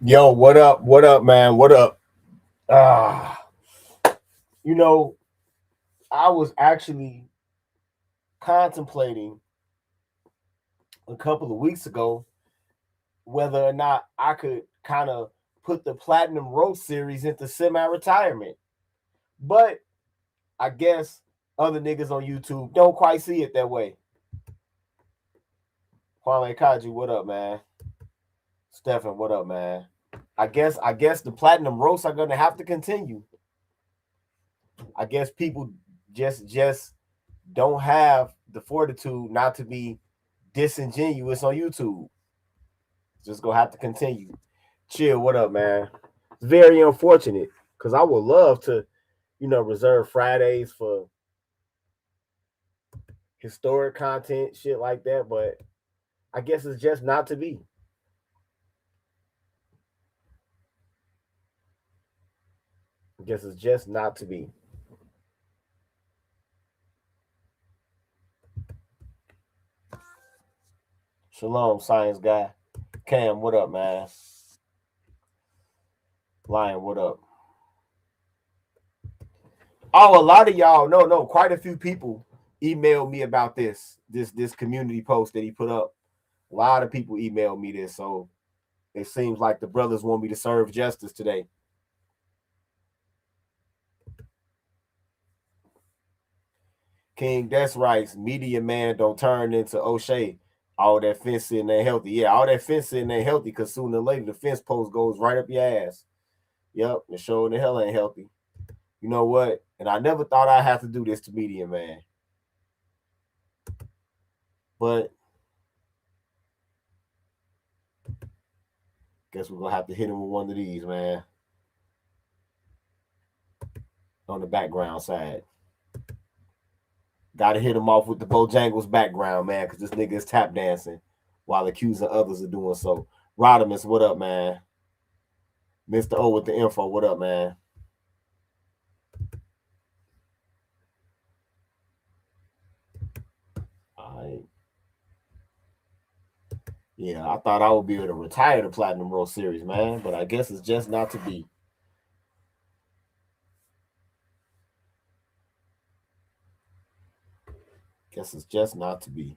Yo, what up? What up, man? What up? Ah, you know, I was actually contemplating a couple of weeks ago whether or not I could kind of put the Platinum Roast series into semi-retirement. But I guess other niggas on YouTube don't quite see it that way. Kwame Kaji, what up, man? Stefan, what up, man? I guess the Platinum Roasts are gonna have to continue. I guess people just don't have the fortitude not to be disingenuous on YouTube. Just gonna have to continue. Chill, what up, man? It's very unfortunate because I would love to, reserve Fridays for historic content, shit like that, but I guess it's just not to be. I guess it's just not to be. Shalom, science guy. Cam, what up, man? Lion, what up? Oh, a lot of y'all, no, quite a few people emailed me about this community post that he put up. A lot of people emailed me this, so it seems like the brothers want me to serve justice today. King, that's right. Media man don't turn into O'Shea. All that fence sitting there healthy. Yeah, all that fence sitting there healthy because sooner or later the fence post goes right up your ass. Yep, the show in the hell ain't healthy. You know what? And I never thought I'd have to do this to media man. But guess we're gonna have to hit him with one of these, man. On the background side. Gotta hit him off with the Bojangles background, man, because this nigga is tap dancing while accusing others of doing so. Rodimus, what up, man? Mr. O with the info, what up, man? All right. Yeah, I thought I would be able to retire the Platinum Roast series, man, but I guess it's just not to be. Guess it's just not to be.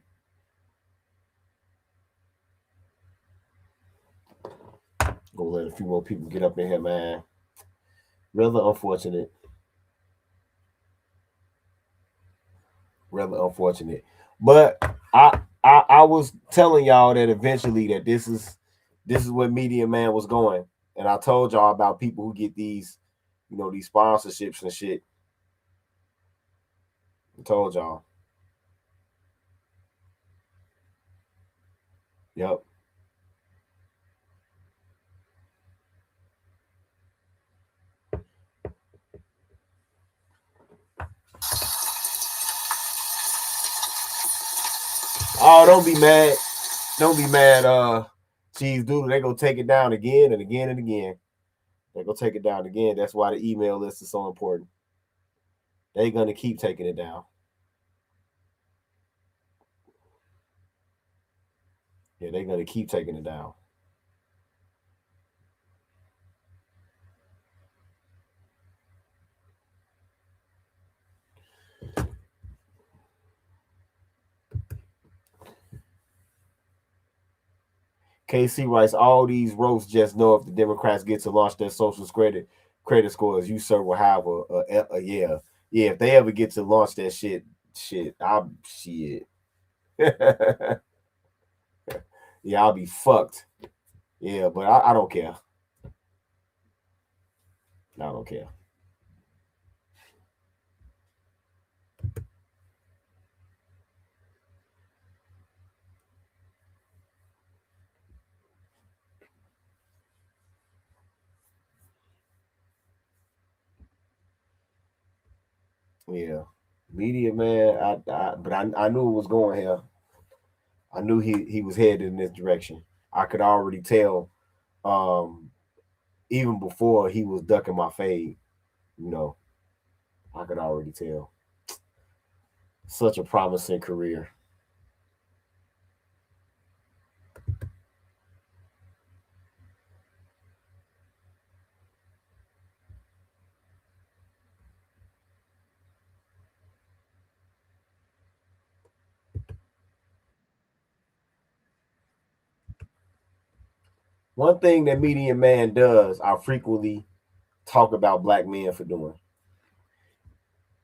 Go let a few more people get up in here, man. Rather unfortunate. Rather unfortunate. But I was telling y'all that eventually that this is where Media Man was going. And I told y'all about people who get these, these sponsorships and shit. I told y'all. Yep. Oh, don't be mad. Don't be mad, Cheese Doodle. They gonna take it down again and again and again. They gonna take it down again. That's why the email list is so important. They gonna keep taking it down. Yeah, they gonna keep taking it down. KC writes, all these roasts just know if the Democrats get to launch their social credit scores, you sir will have a yeah. Yeah, if they ever get to launch that I'm shit. Yeah, I'll be fucked. Yeah, but I don't care. I don't care. Yeah. Media man, I knew it was going here. I knew he was headed in this direction. I could already tell, um, even before he was ducking my fade. You know, I could already tell. Such a promising career. One thing that Medium Man does, I frequently talk about black men for doing.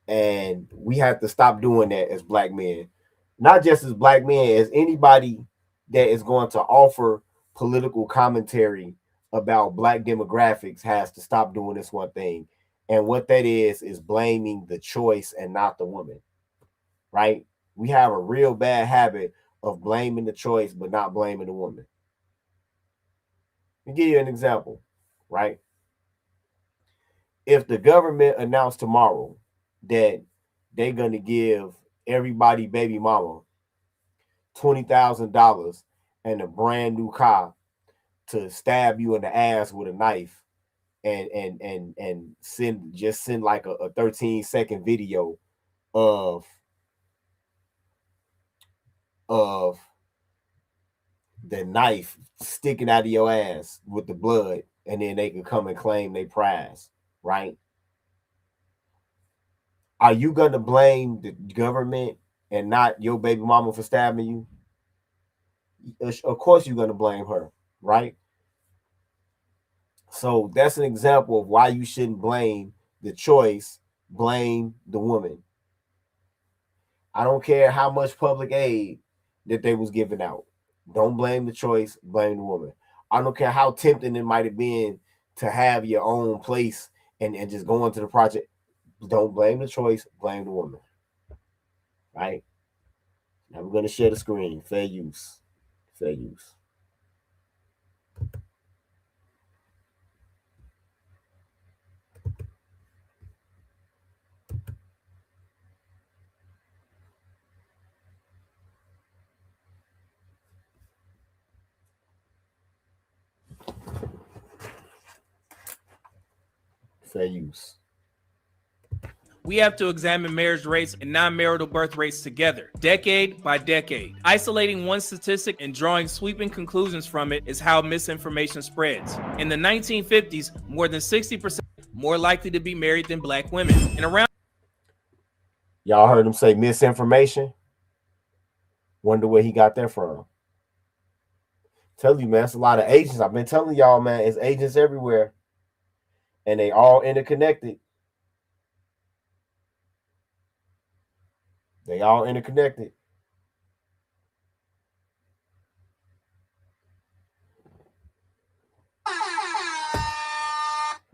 And we have to stop doing that as black men. Not just as black men, as anybody that is going to offer political commentary about black demographics has to stop doing this one thing. And what that is blaming the choice and not the woman. Right? We have a real bad habit of blaming the choice but not blaming the woman. Let me give you an example, right? If the government announced tomorrow that they're gonna give everybody baby mama $20,000 and a brand new car to stab you in the ass with a knife and send like a 13-second video of the knife sticking out of your ass with the blood, and then they can come and claim their prize, right? Are you gonna blame the government and not your baby mama for stabbing you? Of course you're gonna blame her, right? So that's an example of why you shouldn't blame the choice, blame the woman. I don't care how much public aid that they was giving out. Don't blame the choice, blame the woman. I don't care how tempting it might have been to have your own place and just go into the project. Don't blame the choice, blame the woman. Right? Now we're going to share the screen. Fair use. Fair use. Fair use. We have to examine marriage rates and non-marital birth rates together, decade by decade. Isolating one statistic and drawing sweeping conclusions from it is how misinformation spreads. In the 1950s, more than 60% more likely to be married than black women. And around y'all heard him say misinformation. Wonder where he got that from. Tell you, man, it's a lot of agents. I've been telling y'all, man, it's agents everywhere. And they all interconnected. They all interconnected.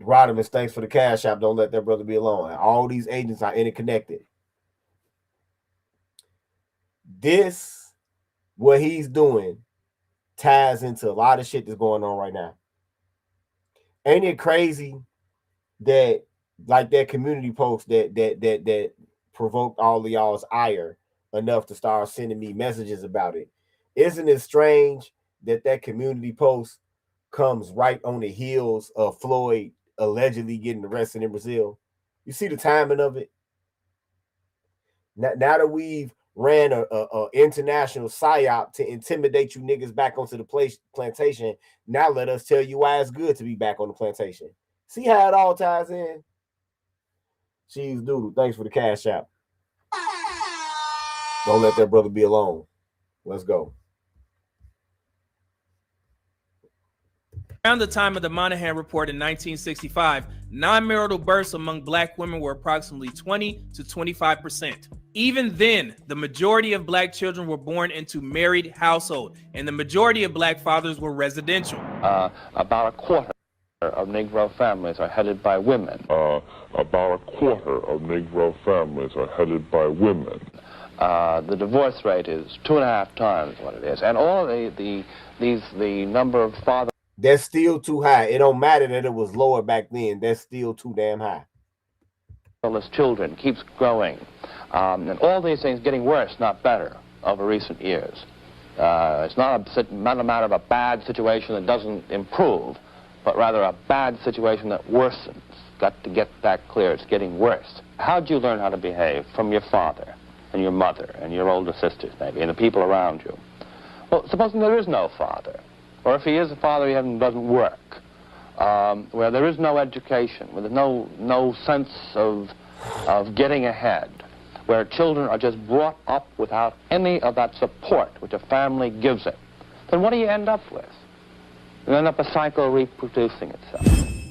Rodimus, thanks for the cash app. Don't let that brother be alone. All these agents are interconnected. This, what he's doing, ties into a lot of shit that's going on right now. Ain't it crazy that, like that community post that provoked all of y'all's ire enough to start sending me messages about it? Isn't it strange that community post comes right on the heels of Floyd allegedly getting arrested in Brazil? You see the timing of it? Now that we've ran a international psyop to intimidate you niggas back onto the plantation, now let us tell you why it's good to be back on the plantation. See how it all ties in? Cheese Doodle, thanks for the cash app. Don't let that brother be alone. Let's go. Around the time of the Monahan Report in 1965, non-marital births among black women were approximately 20 to 25%. Even then, the majority of black children were born into married households, and the majority of black fathers were residential. About a quarter of Negro families are headed by women. About a quarter of Negro families are headed by women. The divorce rate is 2.5 times what it is, and all the number of fathers. That's still too high. It don't matter that it was lower back then. That's still too damn high. Children keeps growing, and all these things getting worse, not better, over recent years. It's not a matter of a bad situation that doesn't improve, but rather a bad situation that worsens. Got to get that clear. It's getting worse. How'd you learn how to behave? From your father and your mother and your older sisters, maybe, and the people around you. Well, supposing there is no father, or if he is a father, he doesn't work, where there is no education, where there's no sense of getting ahead, where children are just brought up without any of that support which a family gives it, then what do you end up with? end up a cycle reproducing itself.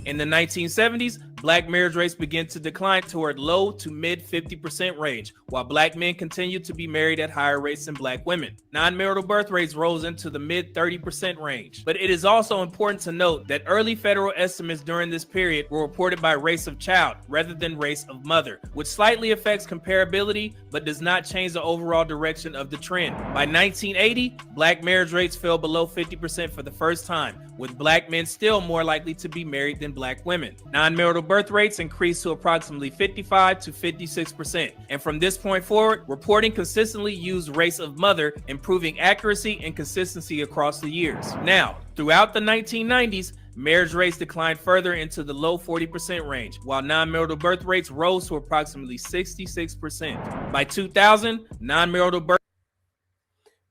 In the 1970s, black marriage rates began to decline toward low to mid 50% range, while black men continued to be married at higher rates than black women. Non-marital birth rates rose into the mid 30% range. But it is also important to note that early federal estimates during this period were reported by race of child rather than race of mother, which slightly affects comparability but does not change the overall direction of the trend. By 1980, black marriage rates fell below 50% for the first time, with black men still more likely to be married than black women. Non-marital birth rates increased to approximately 55 to 56%. And from this point forward, reporting consistently used race of mother, improving accuracy and consistency across the years. Now, throughout the 1990s, marriage rates declined further into the low 40% range, while non-marital birth rates rose to approximately 66%. By 2000, non-marital birth.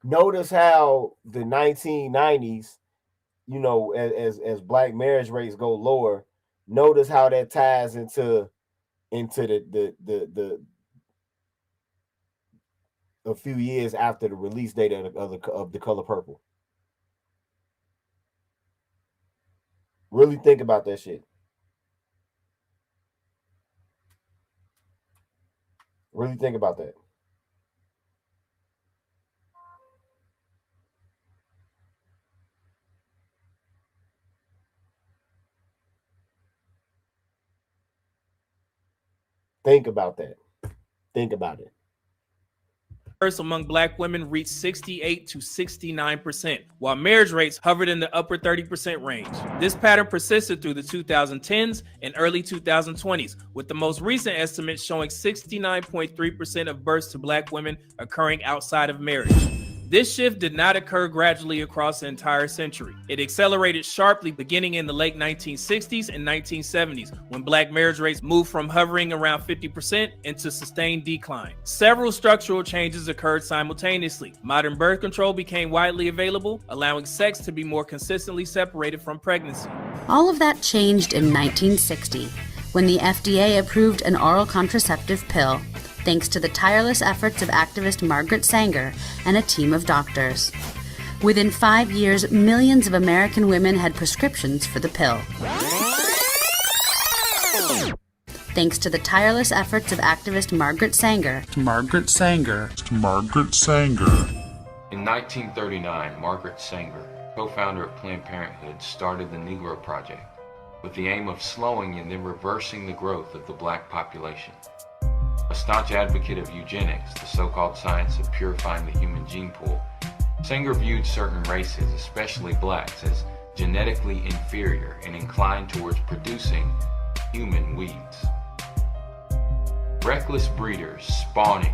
Notice how the 1990s, you know, as black marriage rates go lower, notice how that ties into the a few years after the release date of The Color Purple. Really think about that shit. Really think about that. Think about that. Think about it. Among black women reached 68 to 69%, while marriage rates hovered in the upper 30% range. This pattern persisted through the 2010s and early 2020s, with the most recent estimates showing 69.3% of births to black women occurring outside of marriage. This shift did not occur gradually across the entire century. It accelerated sharply beginning in the late 1960s and 1970s, when black marriage rates moved from hovering around 50% into sustained decline. Several structural changes occurred simultaneously. Modern birth control became widely available, allowing sex to be more consistently separated from pregnancy. All of that changed in 1960, when the FDA approved an oral contraceptive pill, thanks to the tireless efforts of activist Margaret Sanger and a team of doctors. Within 5 years, millions of American women had prescriptions for the pill. Thanks to the tireless efforts of activist Margaret Sanger. In 1939, Margaret Sanger, co-founder of Planned Parenthood, started the Negro Project with the aim of slowing and then reversing the growth of the black population. A staunch advocate of eugenics, the so-called science of purifying the human gene pool, Sanger viewed certain races, especially blacks, as genetically inferior and inclined towards producing human weeds. Reckless breeders spawning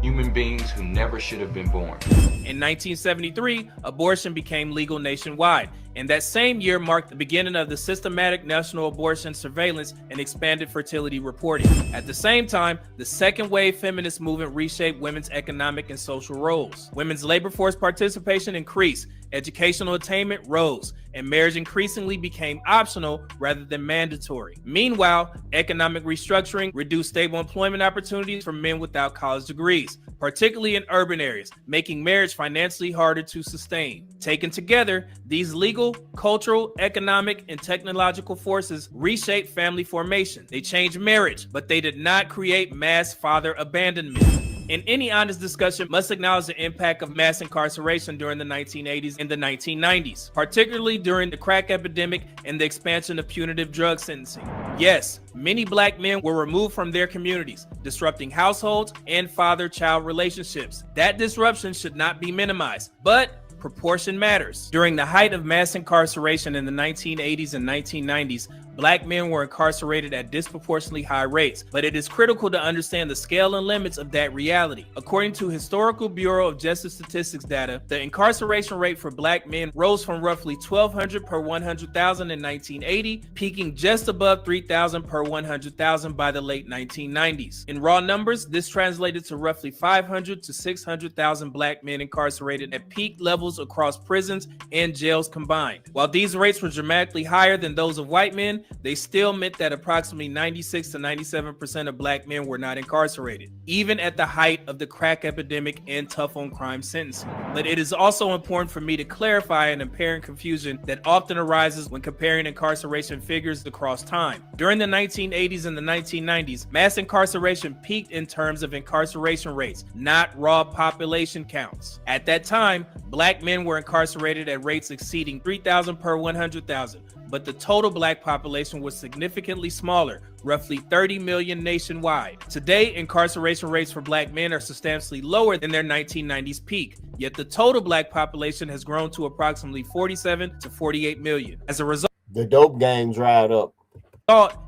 human beings who never should have been born. In 1973, abortion became legal nationwide, and that same year marked the beginning of the systematic national abortion surveillance and expanded fertility reporting. At the same time, the second wave feminist movement reshaped women's economic and social roles. Women's labor force participation increased, educational attainment rose, and marriage increasingly became optional rather than mandatory. Meanwhile, economic restructuring reduced stable employment opportunities for men without college degrees, particularly in urban areas, making marriage financially harder to sustain. Taken together, these legal, cultural, economic, and technological forces reshaped family formation. They changed marriage, but they did not create mass father abandonment. And any honest discussion must acknowledge the impact of mass incarceration during the 1980s and the 1990s, particularly during the crack epidemic and the expansion of punitive drug sentencing. Yes, many black men were removed from their communities, disrupting households and father-child relationships. That disruption should not be minimized, but proportion matters. During the height of mass incarceration in the 1980s and 1990s, black men were incarcerated at disproportionately high rates, but it is critical to understand the scale and limits of that reality. According to Historical Bureau of Justice Statistics data, the incarceration rate for black men rose from roughly 1,200 per 100,000 in 1980, peaking just above 3,000 per 100,000 by the late 1990s. In raw numbers, this translated to roughly 500 to 600,000 black men incarcerated at peak levels levels across prisons and jails combined. While these rates were dramatically higher than those of white men, they still meant that approximately 96 to 97% of black men were not incarcerated, even at the height of the crack epidemic and tough on crime sentencing. But it is also important for me to clarify an apparent confusion that often arises when comparing incarceration figures across time. During the 1980s and the 1990s, mass incarceration peaked in terms of incarceration rates, not raw population counts. At that time, black men were incarcerated at rates exceeding 3,000 per 100,000, but the total black population was significantly smaller, roughly 30 million nationwide. Today, incarceration rates for black men are substantially lower than their 1990s peak, yet the total black population has grown to approximately 47 to 48 million. As a result, The dope game dried up.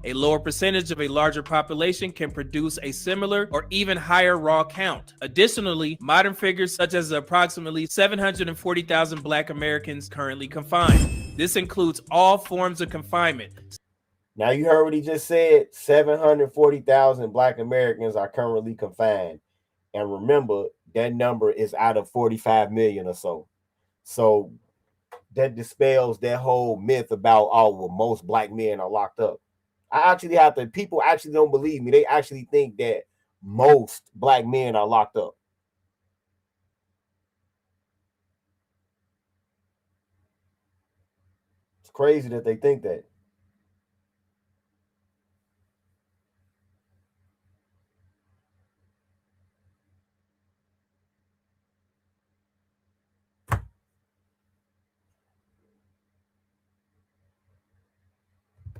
a lower percentage of a larger population can produce a similar or even higher raw count. Additionally, modern figures such as the approximately 740,000 black Americans currently confined. This includes all forms of confinement. Now you heard what he just said. 740,000 black Americans are currently confined. And remember, that number is out of 45 million or so. So that dispels that whole myth about, oh, well, most black men are locked up. People actually don't believe me. They actually think that most black men are locked up. It's crazy that they think that.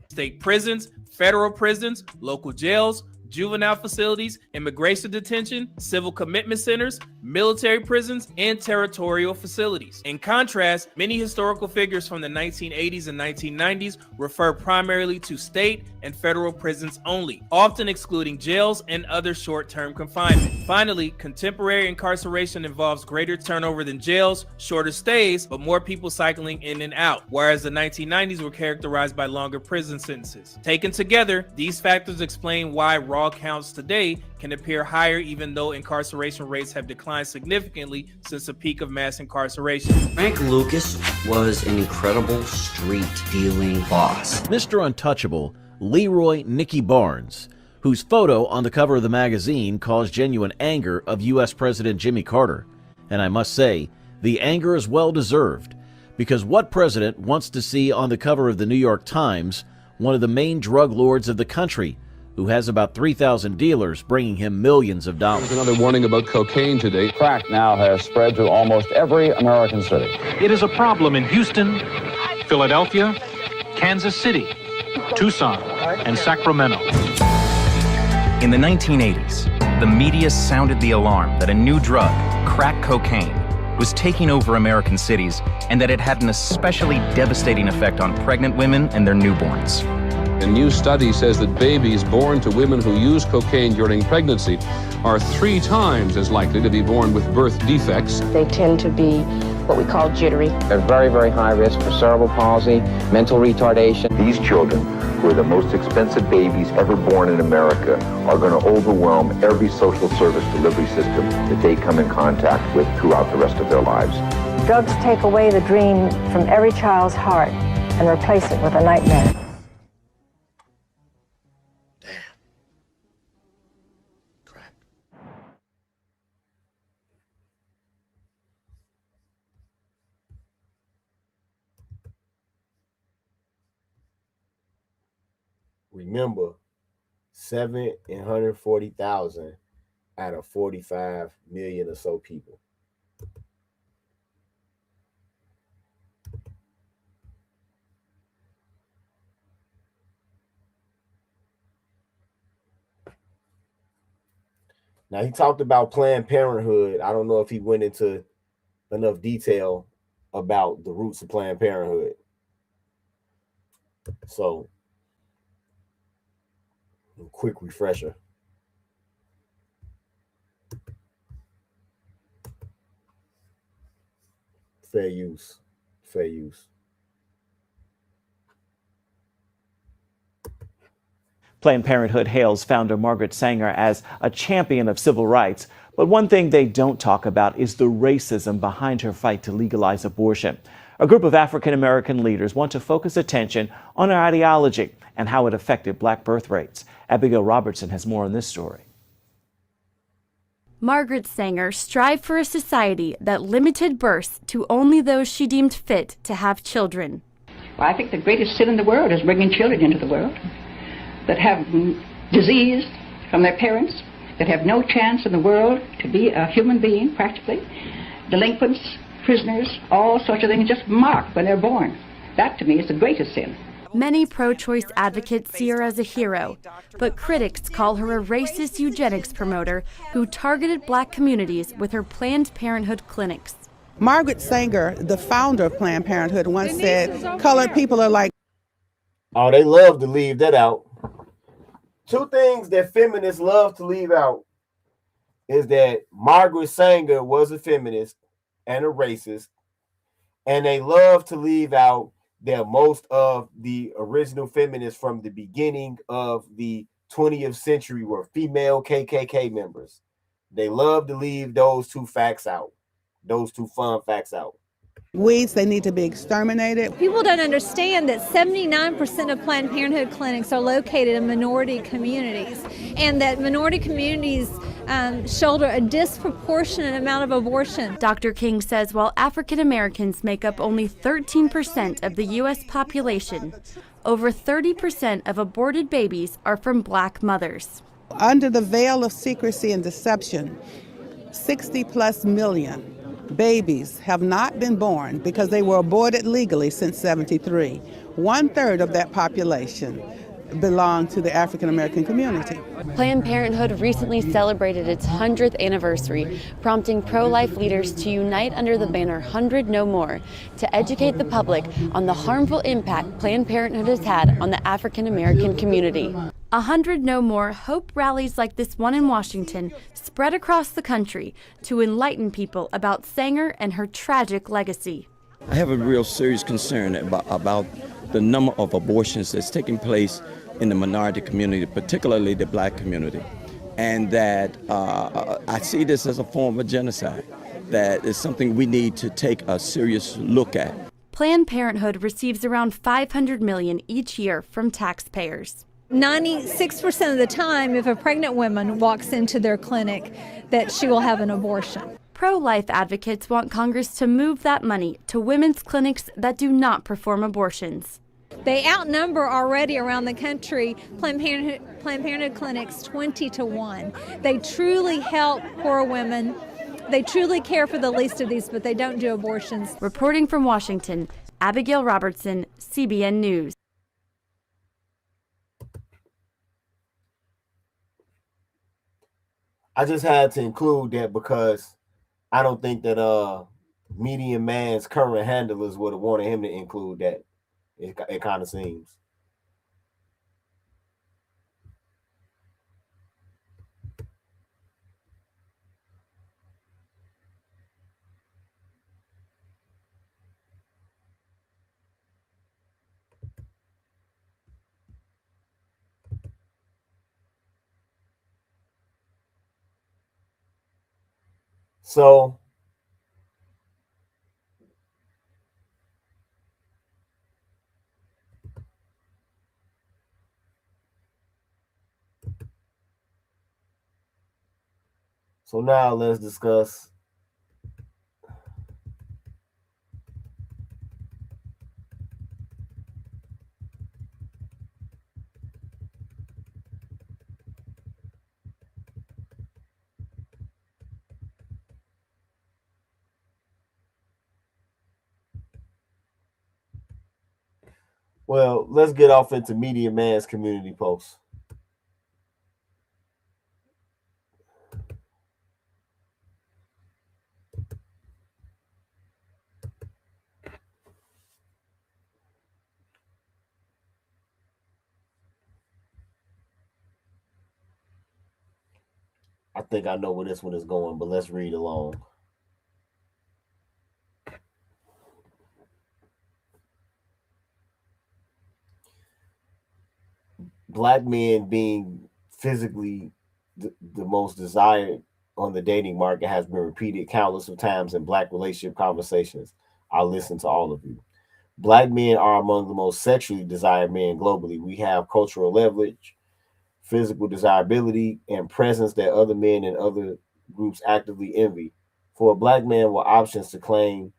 State prisons, federal prisons, local jails, juvenile facilities, immigration detention, civil commitment centers, military prisons, and territorial facilities. In contrast, many historical figures from the 1980s and 1990s refer primarily to state and federal prisons only, often excluding jails and other short-term confinement. Finally, contemporary incarceration involves greater turnover than jails, shorter stays, but more people cycling in and out, whereas the 1990s were characterized by longer prison sentences. Taken together, these factors explain why raw counts today can appear higher even though incarceration rates have declined significantly since the peak of mass incarceration. Frank Lucas was an incredible street dealing boss. Mr. Untouchable, Leroy Nicky Barnes, whose photo on the cover of the magazine caused genuine anger of U.S. President Jimmy Carter. And I must say, the anger is well deserved, because what president wants to see on the cover of the New York Times one of the main drug lords of the country, who has about 3,000 dealers bringing him millions of dollars? There's another warning about cocaine today. Crack now has spread to almost every American city. It is a problem in Houston, Philadelphia, Kansas City, Tucson, and Sacramento. In the 1980s, the media sounded the alarm that a new drug, crack cocaine, was taking over American cities and that it had an especially devastating effect on pregnant women and their newborns. A new study says that babies born to women who use cocaine during pregnancy are 3 times as likely to be born with birth defects. They tend to be what we call jittery. They're very, very high risk for cerebral palsy, mental retardation. These children, who are the most expensive babies ever born in America, are going to overwhelm every social service delivery system that they come in contact with throughout the rest of their lives. Drugs take away the dream from every child's heart and replace it with a nightmare. Remember, 740,000 out of 45 million or so people. Now, he talked about Planned Parenthood. I don't know if he went into enough detail about the roots of Planned Parenthood. So, a quick refresher. Fair use. Fair use. Planned Parenthood hails founder Margaret Sanger as a champion of civil rights, But one thing they don't talk about is the racism behind her fight to legalize abortion. A group of African American leaders want to focus attention on her ideology and how it affected black birth rates. Abigail Robertson has more on this story. Margaret Sanger strived for a society that limited births to only those she deemed fit to have children. Well, I think the greatest sin in the world is bringing children into the world that have disease from their parents, that have no chance in the world to be a human being, practically. Delinquents, prisoners, all sorts of things just marked when they're born. That, to me, is the greatest sin. Many pro-choice advocates see her as a hero, but critics call her a racist eugenics promoter who targeted black communities with her Planned Parenthood clinics. Margaret Sanger, the founder of Planned Parenthood, once said, colored people are like... Oh, they love to leave that out. Two things that feminists love to leave out is that Margaret Sanger was a feminist and a racist, and they love to leave out that most of the original feminists from the beginning of the 20th century were female KKK members. They love to leave those two facts out, those two fun facts out. Weeds, they need to be exterminated. People don't understand that 79% of Planned Parenthood clinics are located in minority communities, and that minority communities shoulder a disproportionate amount of abortion. Dr. King says while African Americans make up only 13% of the U.S. population, over 30% of aborted babies are from black mothers. Under the veil of secrecy and deception, 60+ million babies have not been born because they were aborted legally since '73. 1/3 of that population belong to the African American community. Planned Parenthood recently celebrated its 100th anniversary, prompting pro-life leaders to unite under the banner 100 No More to educate the public on the harmful impact Planned Parenthood has had on the African American community. 100 No More hope rallies like this one in Washington spread across the country to enlighten people about Sanger and her tragic legacy. I have a real serious concern about the number of abortions that's taking place in the minority community, particularly the black community. And that I see this as a form of genocide. That is something we need to take a serious look at. Planned Parenthood receives around $500 million each year from taxpayers. 96% of the time, if a pregnant woman walks into their clinic, that she will have an abortion. Pro-life advocates want Congress to move that money to women's clinics that do not perform abortions. They outnumber already around the country Planned Parenthood clinics 20-1. They truly help poor women. They truly care for the least of these, but they don't do abortions. Reporting from Washington, Abigail Robertson, CBN News. I just had to include that because I don't think that Medium Man's current handlers would have wanted him to include that. It kind of seems. So now let's discuss well, let's get off into Medium Man's community post. I think I know where this one is going, but let's read along. Black men being physically the most desired on the dating market has been repeated countless of times in Black relationship conversations. I listen to all of you. Black men are among the most sexually desired men globally. We have cultural leverage, physical desirability, and presence that other men and other groups actively envy. For a Black man with options to claim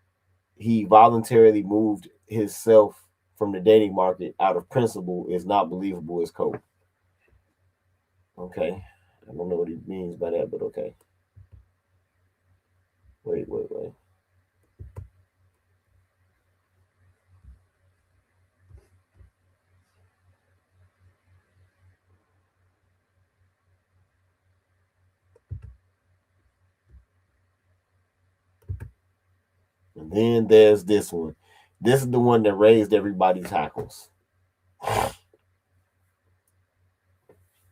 he voluntarily moved himself from the dating market out of principle is not believable as code. Okay. I don't know what he means by that, but okay. Wait. And then there's this one. This is the one that raised everybody's hackles.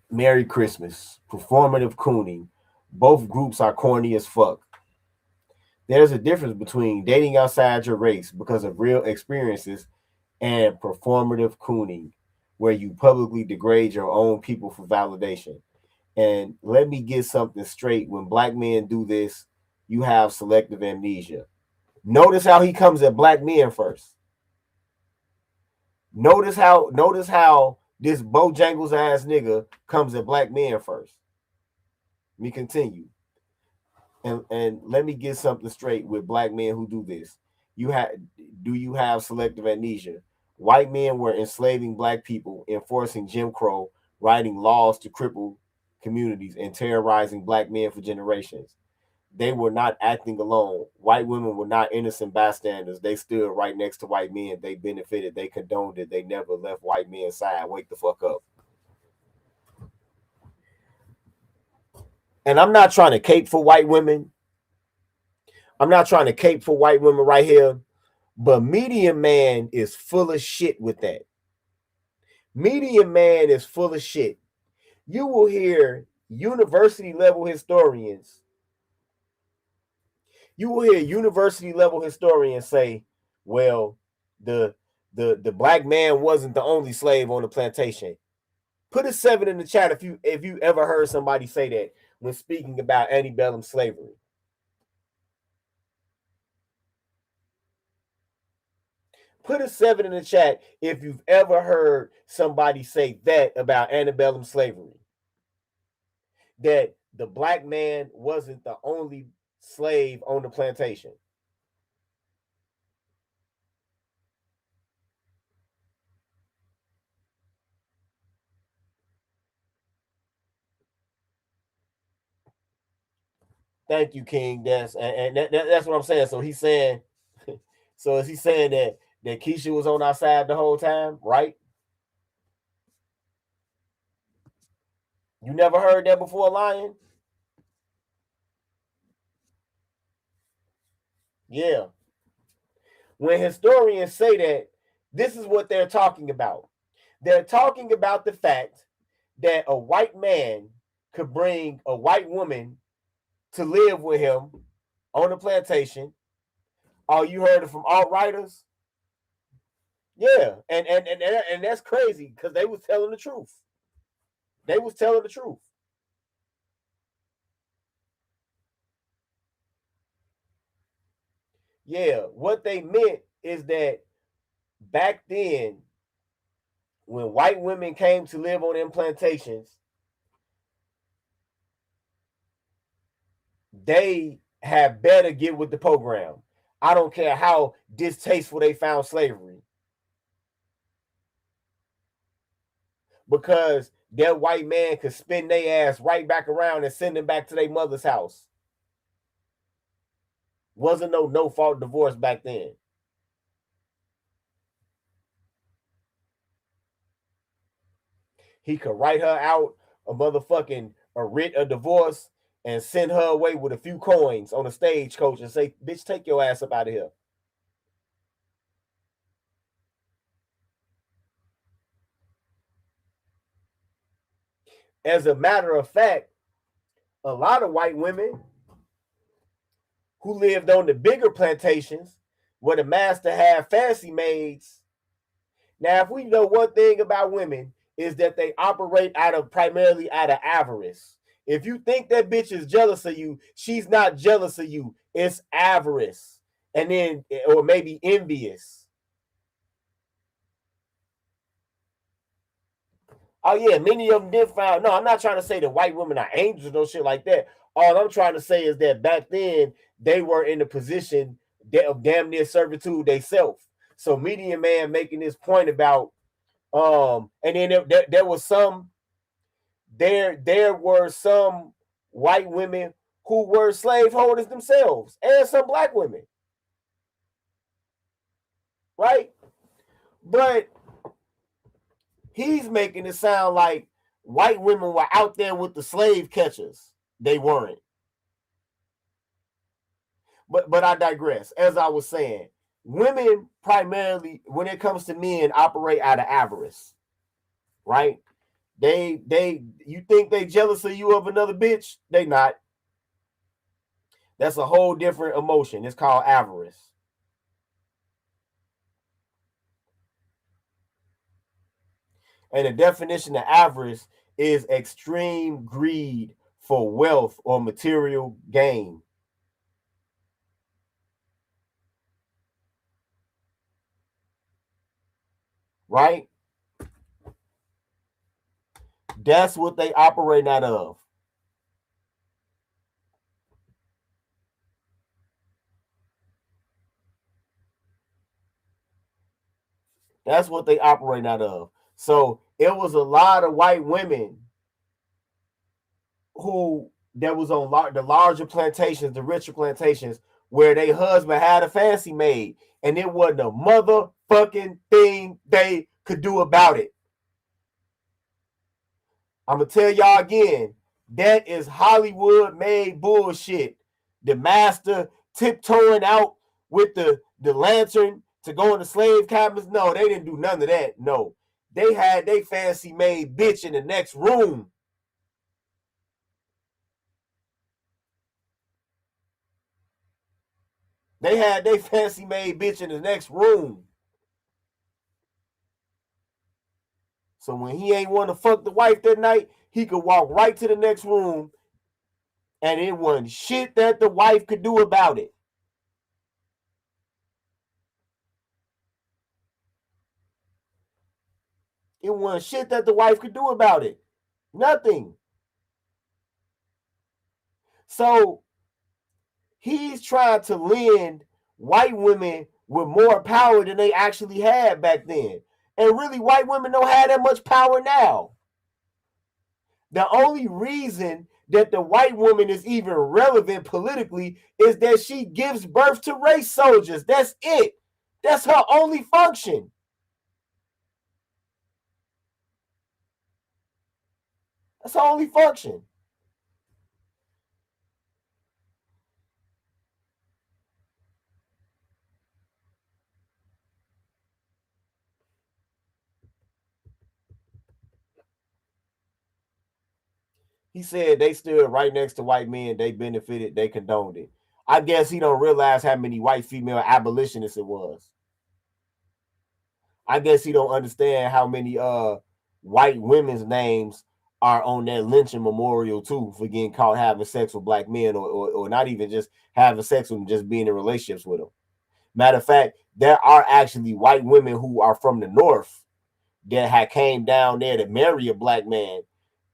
Merry Christmas. Performative cooning. Both groups are corny as fuck. There's a difference between dating outside your race because of real experiences and performative cooning, where you publicly degrade your own people for validation. And let me get something straight. When Black men do this, you have selective amnesia. Notice how he comes at Black men first. Notice how this Bojangles ass nigga comes at Black men first. Let me continue. And let me get something straight with Black men who do this. Do you have selective amnesia? White men were enslaving Black people, enforcing Jim Crow, writing laws to cripple communities, and terrorizing Black men for generations. They were not acting alone. White women were not innocent bystanders. They stood right next to white men. They benefited. They condoned it. They never left white men's side. Wake the fuck up. And I'm not trying to cape for white women. I'm not trying to cape for white women right here. But Medium Man is full of shit with that. Medium Man is full of shit. You will hear university level historians. You will hear university level historians say, well, the Black man wasn't the only slave on the plantation. Put a 7 in the chat if you ever heard somebody say that when speaking about antebellum slavery. Put a 7 in the chat if you've ever heard somebody say that about antebellum slavery. That the Black man wasn't the only slave on the plantation. Thank you, King. That's what I'm saying. So he's saying, so is he saying that Keisha was on our side the whole time, right? You never heard that before, Lion? Yeah. When historians say that, this is what they're talking about. They're talking about the fact that a white man could bring a white woman to live with him on the plantation. Oh, you heard it from alt-writers? Yeah, and that's crazy because they was telling the truth. They was telling the truth. Yeah, what they meant is that back then, when white women came to live on them plantations, they had better get with the program. I don't care how distasteful they found slavery. Because that white man could spin their ass right back around and send them back to their mother's house. Wasn't no fault divorce back then. He could write her out a writ of divorce and send her away with a few coins on a stagecoach and say, bitch, take your ass up out of here. As a matter of fact, a lot of white women who lived on the bigger plantations where the master had fancy maids. Now, if we know one thing about women is that they operate primarily out of avarice. If you think that bitch is jealous of you, she's not jealous of you. It's avarice. And then, or maybe envious. Oh, yeah, many of them did find. No, I'm not trying to say that white women are angels or no shit like that. All I'm trying to say is that back then, they were in the position of damn near servitude themselves. So Medium Man making this point about, and then there was some, there were some white women who were slaveholders themselves, and some black women. Right? But he's making it sound like white women were out there with the slave catchers. They weren't. But I digress. As I was saying, women primarily, when it comes to men, operate out of avarice. Right? You think they jealous of you of another bitch? They not. That's a whole different emotion. It's called avarice. And the definition of avarice is extreme greed for wealth or material gain. Right? That's what they operate out of. That's what they operate out of. So it was a lot of white women who that was on the larger plantations, the richer plantations, where their husband had a fancy maid, and it wasn't a motherfucking thing they could do about it. I'm gonna tell y'all again, that is Hollywood made bullshit. The master tiptoeing out with the lantern to go in the slave cabins. No, they didn't do none of that. No, they had they fancy made bitch in the next room. They had they fancy made bitch in the next room. So when he ain't want to fuck the wife that night, he could walk right to the next room, and it wasn't shit that the wife could do about it. It wasn't shit that the wife could do about it. Nothing. So he's trying to lend white women with more power than they actually had back then. And really, white women don't have that much power now. The only reason that the white woman is even relevant politically is that she gives birth to race soldiers. That's it. That's her only function. That's her only function. He said they stood right next to white men. They benefited. They condoned it. I guess he don't realize how many white female abolitionists it was. I guess he don't understand how many white women's names are on that lynching memorial too for getting caught having sex with black men, or not even just having sex with them, just being in relationships with them. Matter of fact, there are actually white women who are from the North that had came down there to marry a black man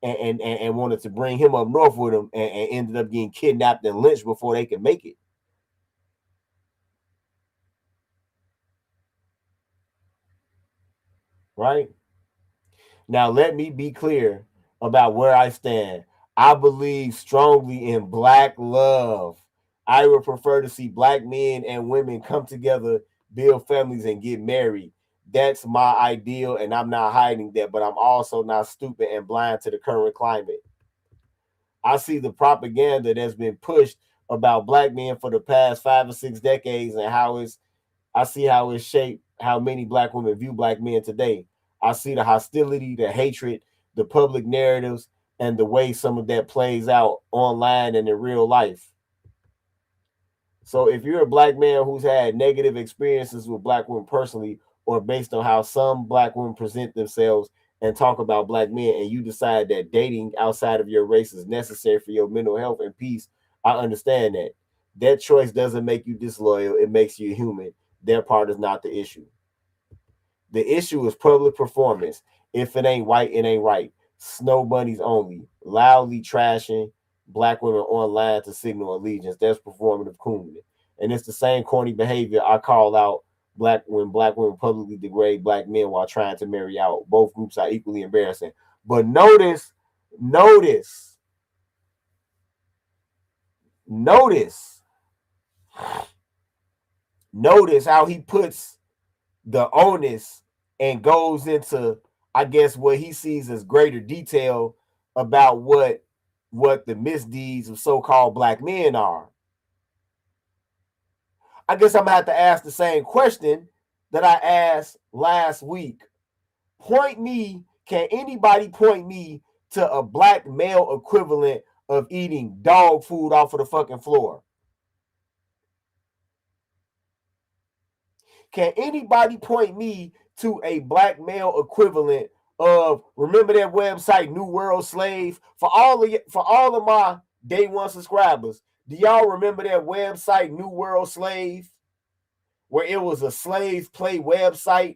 and wanted to bring him up north with them, and ended up getting kidnapped and lynched before they could make it. Right? Now, let me be clear about where I stand. I believe strongly in black love. I would prefer to see black men and women come together, build families, and get married. That's my ideal, and I'm not hiding that, but I'm also not stupid and blind to the current climate. I see the propaganda that's been pushed about black men for the past 5 or 6 decades, and I see how it's shaped how many black women view black men today. I see the hostility, the hatred, the public narratives, and the way some of that plays out online and in real life. So if you're a black man who's had negative experiences with black women personally, or based on how some black women present themselves and talk about black men, and you decide that dating outside of your race is necessary for your mental health and peace, I understand that. That choice doesn't make you disloyal. It makes you human. Their part is not the issue. The issue is public performance. If it ain't white, it ain't right. Snow bunnies only. Loudly trashing black women online to signal allegiance. That's performative coolness. And it's the same corny behavior I call out when black women publicly degrade black men while trying to marry out. Both groups are equally embarrassing. But notice how he puts the onus and goes into, I guess, what he sees as greater detail about what the misdeeds of so-called black men are. I guess I'm gonna have to ask the same question that I asked last week. Can anybody point me to a black male equivalent of eating dog food off of the fucking floor? Can anybody point me to a black male equivalent of, remember that website New World Slave? For all of my day one subscribers, do y'all remember that website New World Slave, where it was a slave play website?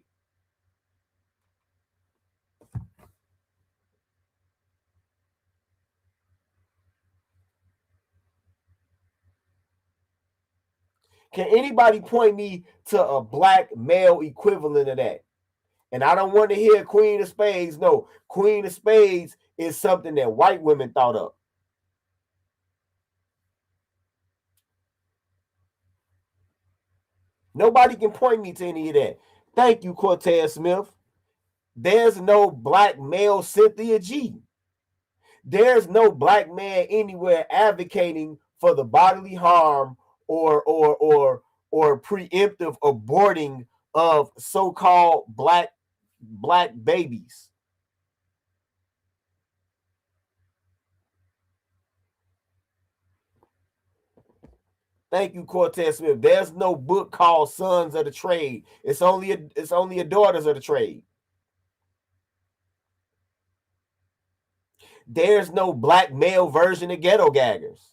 Can anybody point me to a black male equivalent of that? And I don't want to hear Queen of Spades. No, Queen of Spades is something that white women thought up. Nobody can point me to any of that. Thank you, Cortez Smith. There's no black male Cynthia G. There's no black man anywhere advocating for the bodily harm or preemptive aborting of so-called black babies. Thank you, Cortez Smith. There's no book called Sons of the Trade. It's only a Daughters of the Trade. There's no black male version of Ghetto Gaggers.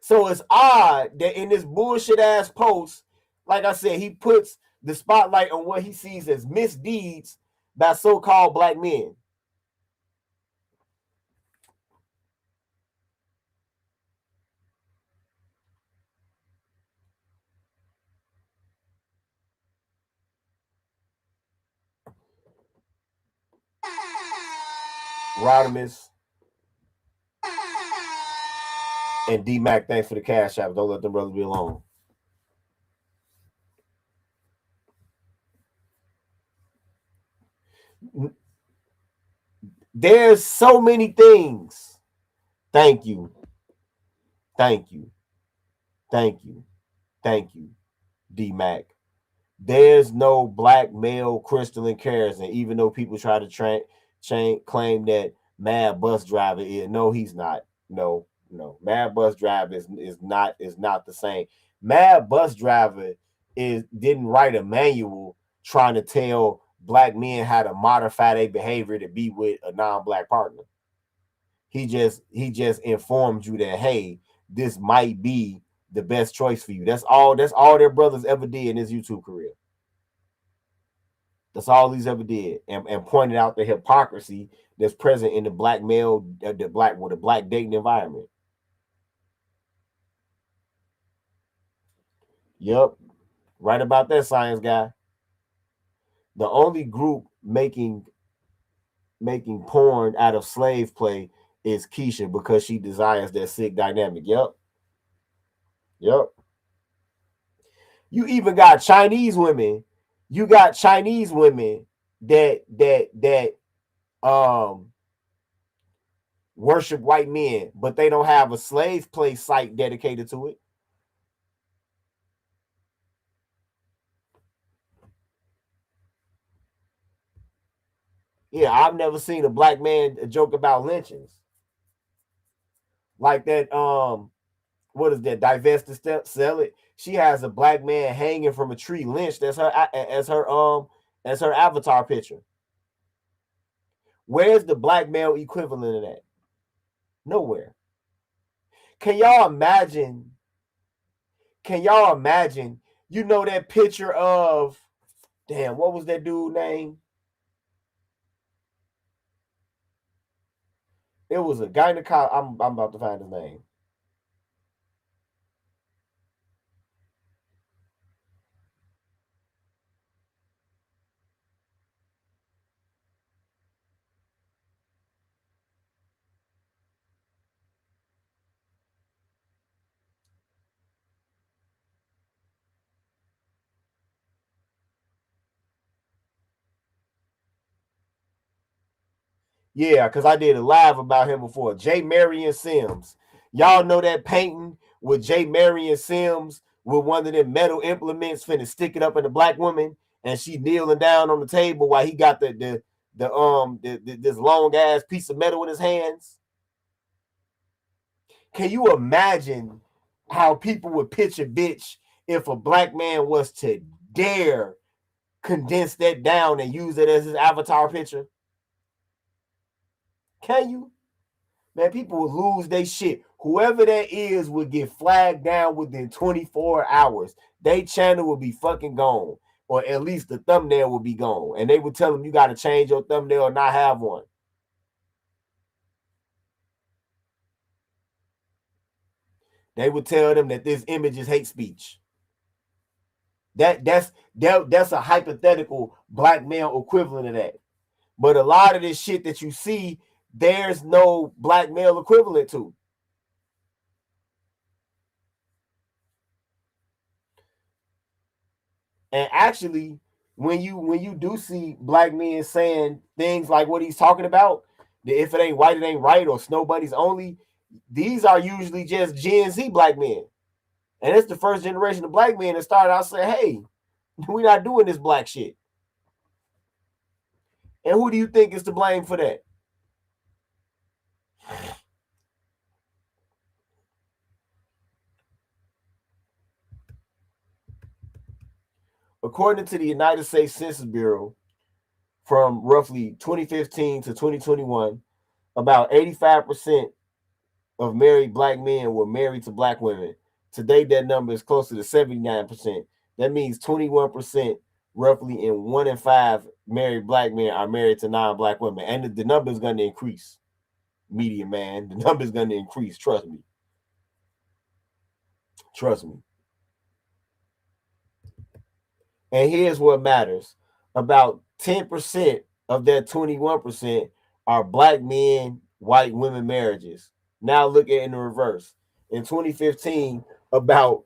So it's odd that in this bullshit ass post, like I said, he puts the spotlight on what he sees as misdeeds by so-called black men. Rodimus and D-Mac, thanks for the cash app. Don't let them brothers be alone. There's so many things. Thank you. Thank you. Thank you. Thank you, D-Mac. There's no black male Crystalline Kerosene, even though people try to claim that Mad Bus Driver is. No, he's not. No. Mad Bus Driver is not the same. Mad Bus Driver didn't write a manual trying to tell black men how to modify their behavior to be with a non-black partner. He just informed you that, hey, this might be the best choice for you. That's all their brothers ever did in his YouTube career. That's all he's ever did, and pointed out the hypocrisy that's present in the black male, the black dating environment. Yep, right about that, science guy. The only group making porn out of slave play is Keisha, because she desires that sick dynamic. Yep. You even got Chinese women. You got Chinese women that worship white men, but they don't have a slave play site dedicated to it. Yeah, I've never seen a black man joke about lynchings. Like that, what is that? Divest the Sell It. She has a black man hanging from a tree lynched as her That's her avatar picture. Where's the black male equivalent of that? Nowhere. Can y'all imagine? You know that picture of, damn, what was that dude name? It was a gynecologist. I'm about to find his name. Yeah, because I did a live about him before. J. Marion Sims. Y'all know that painting with J. Marion Sims with one of them metal implements finna stick it up in the black woman, and she kneeling down on the table while he got this long ass piece of metal in his hands. Can you imagine how people would pitch a bitch if a black man was to dare condense that down and use it as his avatar picture? Can you? Man, people would lose their shit. Whoever that is would get flagged down within 24 hours. Their channel would be fucking gone. Or at least the thumbnail would be gone. And they would tell them you got to change your thumbnail or not have one. They would tell them that this image is hate speech. That's a hypothetical black male equivalent of that. But a lot of this shit that you see, there's no black male equivalent to. And actually, when you do see black men saying things like what he's talking about, that if it ain't white, it ain't right, or snow bunnies only, these are usually just Gen Z black men. And it's the first generation of black men that started out saying, hey, we're not doing this black shit. And who do you think is to blame for that? According to the United States Census Bureau, from roughly 2015 to 2021, about 85% of married black men were married to black women. Today, that number is closer to 79%. That means 21%, roughly, in 1 in 5 married black men are married to non-black women. And the number is going to increase. Media man, the number is going to increase. Trust me. Trust me. And here's what matters. About 10% of that 21% are black men, white women marriages. Now look at it in the reverse. In 2015, about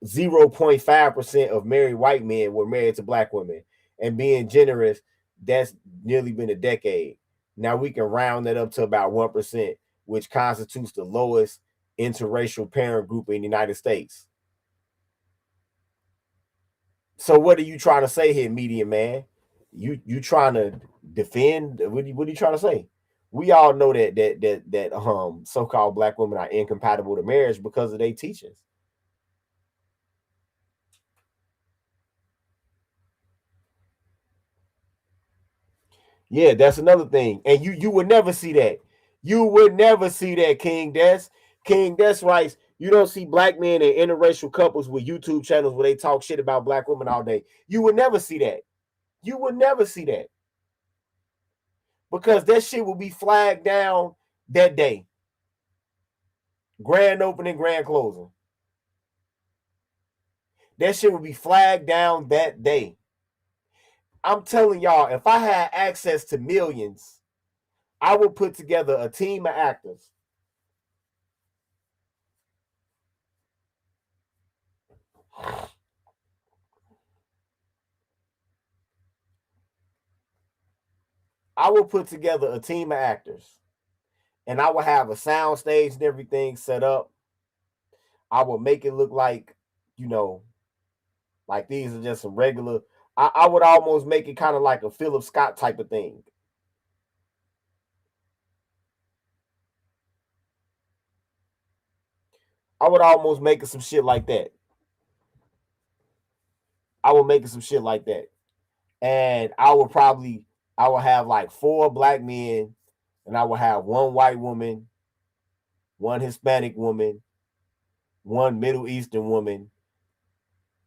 0.5% of married white men were married to black women. And being generous, that's nearly been a decade. Now we can round that up to about 1%, which constitutes the lowest interracial parent group in the United States. So what are you trying to say here, media man? You trying to defend? What are you trying to say? We all know that so-called black women are incompatible to marriage because of their teachings. Yeah, that's another thing. And you would never see that. You would never see that, King Des. King Des writes, you don't see black men and interracial couples with YouTube channels where they talk shit about black women all day. You would never see that. You would never see that. Because that shit will be flagged down that day. Grand opening, grand closing. That shit will be flagged down that day. I'm telling y'all, if I had access to millions, I would put together a team of actors. I will put together a team of actors, and I will have a sound stage and everything set up. I will make it look like, like these are just some regular. I would almost make it kind of like a Philip Scott type of thing. I would almost make it some shit like that. I will make it some shit like that. and I would have like 4 black men, and I would have 1 white woman, 1 Hispanic woman, 1 Middle Eastern woman,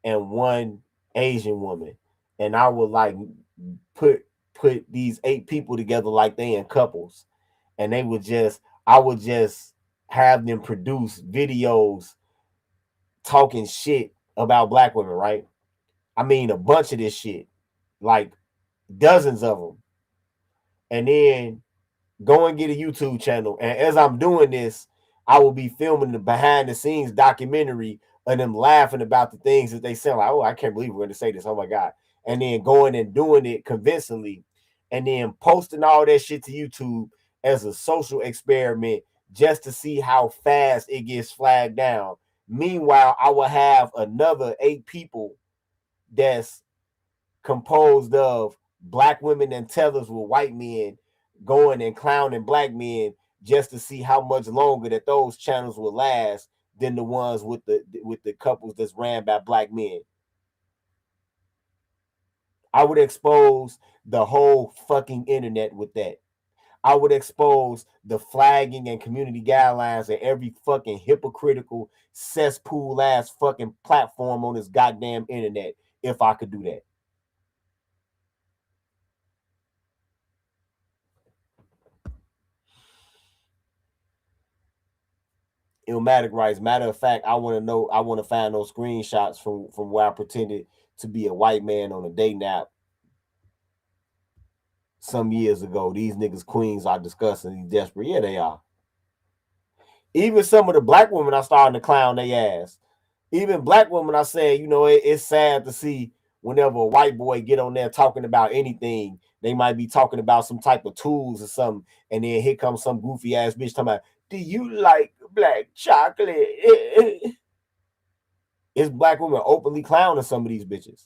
and 1 Asian woman. And I would like put these 8 people together like they in couples, and I would just have them produce videos talking shit about black women, right? I mean, a bunch of this shit, like dozens of them. And then go and get a YouTube channel. And as I'm doing this, I will be filming the behind the scenes documentary of them laughing about the things that they say. Like, oh, I can't believe we're going to say this. Oh my God. And then going and doing it convincingly, and then posting all that shit to YouTube as a social experiment just to see how fast it gets flagged down. Meanwhile, I will have another 8 people that's composed of black women and tellers with white men going and clowning black men just to see how much longer that those channels will last than the ones with the couples that's ran by black men. I would expose the whole fucking internet with that. I would expose the flagging and community guidelines and every fucking hypocritical cesspool ass fucking platform on this goddamn internet if I could do that. Illmatic writes, matter of fact, I want to find those screenshots from where I pretended to be a white man on a day nap some years ago. These niggas queens are disgusting. These desperate. Yeah, they are. Even some of the black women are starting to clown their ass. Even black women are saying, you know, it's sad to see whenever a white boy get on there talking about anything, they might be talking about some type of tools or something, and then here comes some goofy ass bitch talking about, do you like black chocolate? It's black women openly clowning some of these bitches.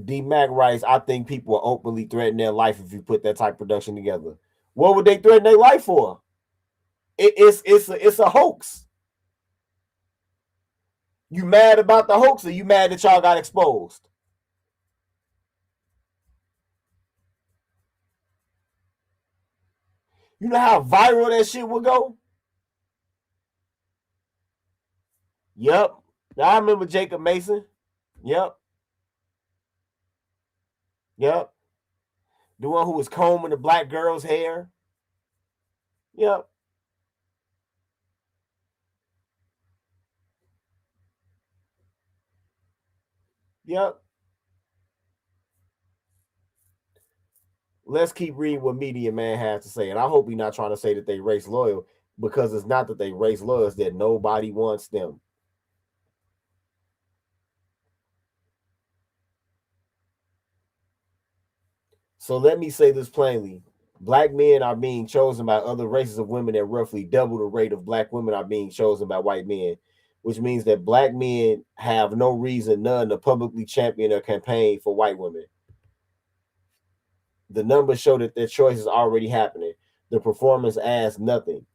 D Mac writes, I think people will openly threaten their life if you put that type of production together. What would they threaten their life for? It's a hoax. You mad about the hoax, or you mad that y'all got exposed? You know how viral that shit will go? Yep. I remember Jacob Mason. Yep. Yep. The one who was combing the black girl's hair. Yep. Yep. Let's keep reading what Media Man has to say. And I hope he's not trying to say that they race loyal, because it's not that they race loyal, it's that nobody wants them. So let me say this plainly. Black men are being chosen by other races of women at roughly double the rate of black women are being chosen by white men, which means that black men have no reason none to publicly champion or campaign for white women. The numbers show that their choice is already happening. The performance adds nothing.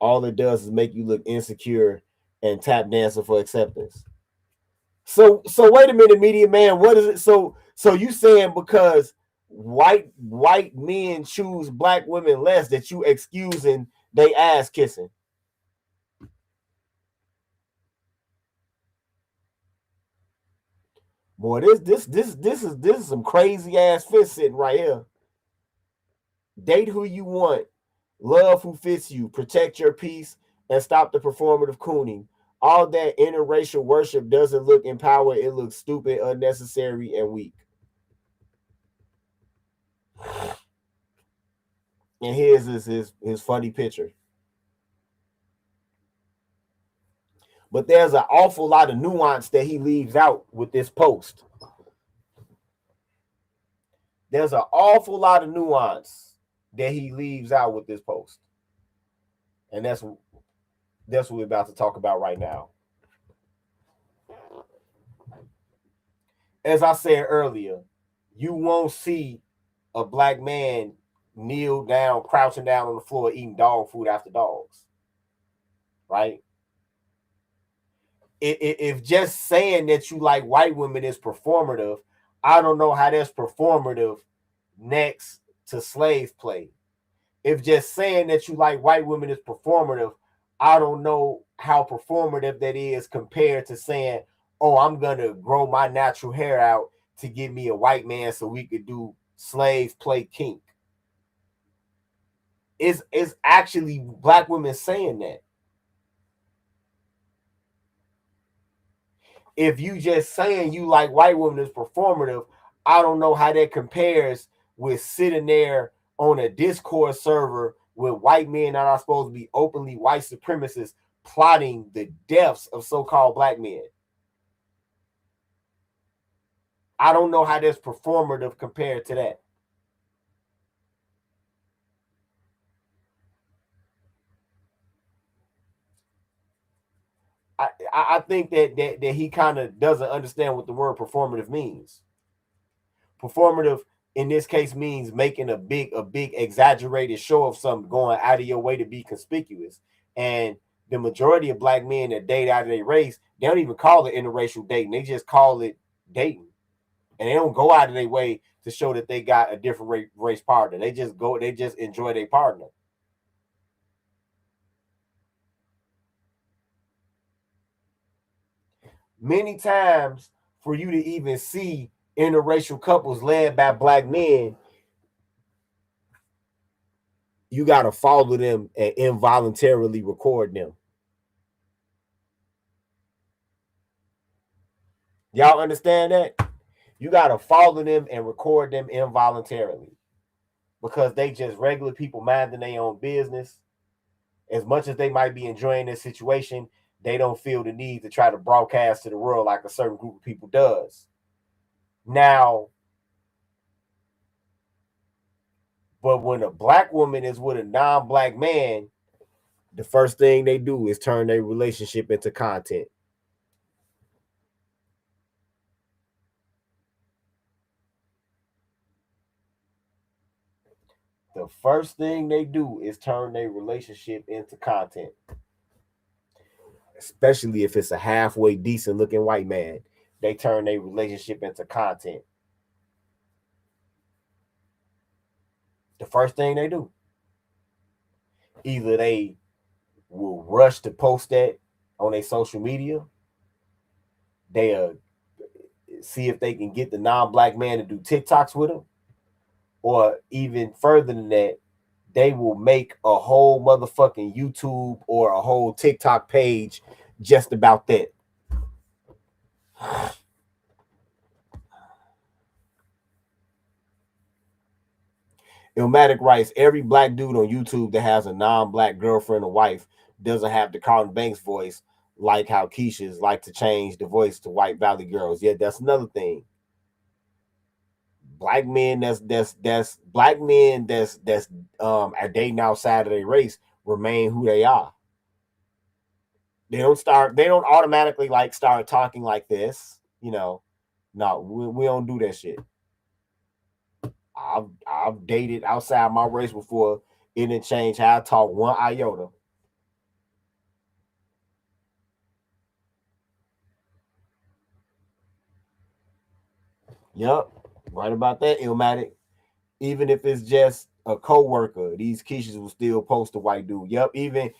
All it does is make you look insecure and tap dancing for acceptance. So wait a minute, Media Man. What is it? So you saying because white men choose black women less, that you excusing they ass kissing? Boy, this is some crazy ass fist sitting right here. Date who you want, love who fits you, protect your peace, and stop the performative cooning. All that interracial worship doesn't look empowered; it looks stupid, unnecessary, and weak. And here's his funny picture. But there's an awful lot of nuance that he leaves out with this post. There's an awful lot of nuance that he leaves out with this post. And that's what we're about to talk about right now. As I said earlier, you won't see a black man kneel down, crouching down on the floor, eating dog food after dogs. right? If just saying that you like white women is performative, I don't know how that's performative next to slave play. If just saying that you like white women is performative, I don't know how performative that is compared to saying, oh, I'm going to grow my natural hair out to give me a white man so we could do slave play kink. It's actually black women saying that. If you just saying you like white women is performative, I don't know how that compares with sitting there on a Discord server with white men that are supposed to be openly white supremacists plotting the deaths of so-called black men. I don't know how that's performative compared to that. I think that he kind of doesn't understand what the word performative means. Performative in this case means making a big exaggerated show of something, going out of your way to be conspicuous. And the majority of black men that date out of their race, they don't even call it interracial dating. They just call it dating. And they don't go out of their way to show that they got a different race partner. They just enjoy their partner. Many times, for you to even see interracial couples led by black men, you got to follow them and involuntarily record them. Y'all understand that? You got to follow them and record them involuntarily because they just regular people minding their own business. As much as they might be enjoying this situation, they don't feel the need to try to broadcast to the world like a certain group of people does. Now, but when a black woman is with a non-black man, the first thing they do is turn their relationship into content. The first thing they do is turn their relationship into content. Especially if it's a halfway decent looking white man, they turn their relationship into content. The first thing they do. Either they will rush to post that on their social media. They'll see if they can get the non-black man to do TikToks with them. Or even further than that, they will make a whole motherfucking YouTube or a whole TikTok page just about that. Illmatic writes, every black dude on YouTube that has a non-black girlfriend or wife doesn't have the Carlton Banks voice, like how Keisha's like to change the voice to White Valley girls. Yeah, that's another thing. Black men are dating outside of their race remain who they are. They don't automatically like start talking like this, you know. No, we don't do that shit. I've dated outside my race before. It didn't change how I talk one iota. Yep. Right about that, Illmatic. Even if it's just a co-worker, these Keishas will still post a white dude. Yep. Even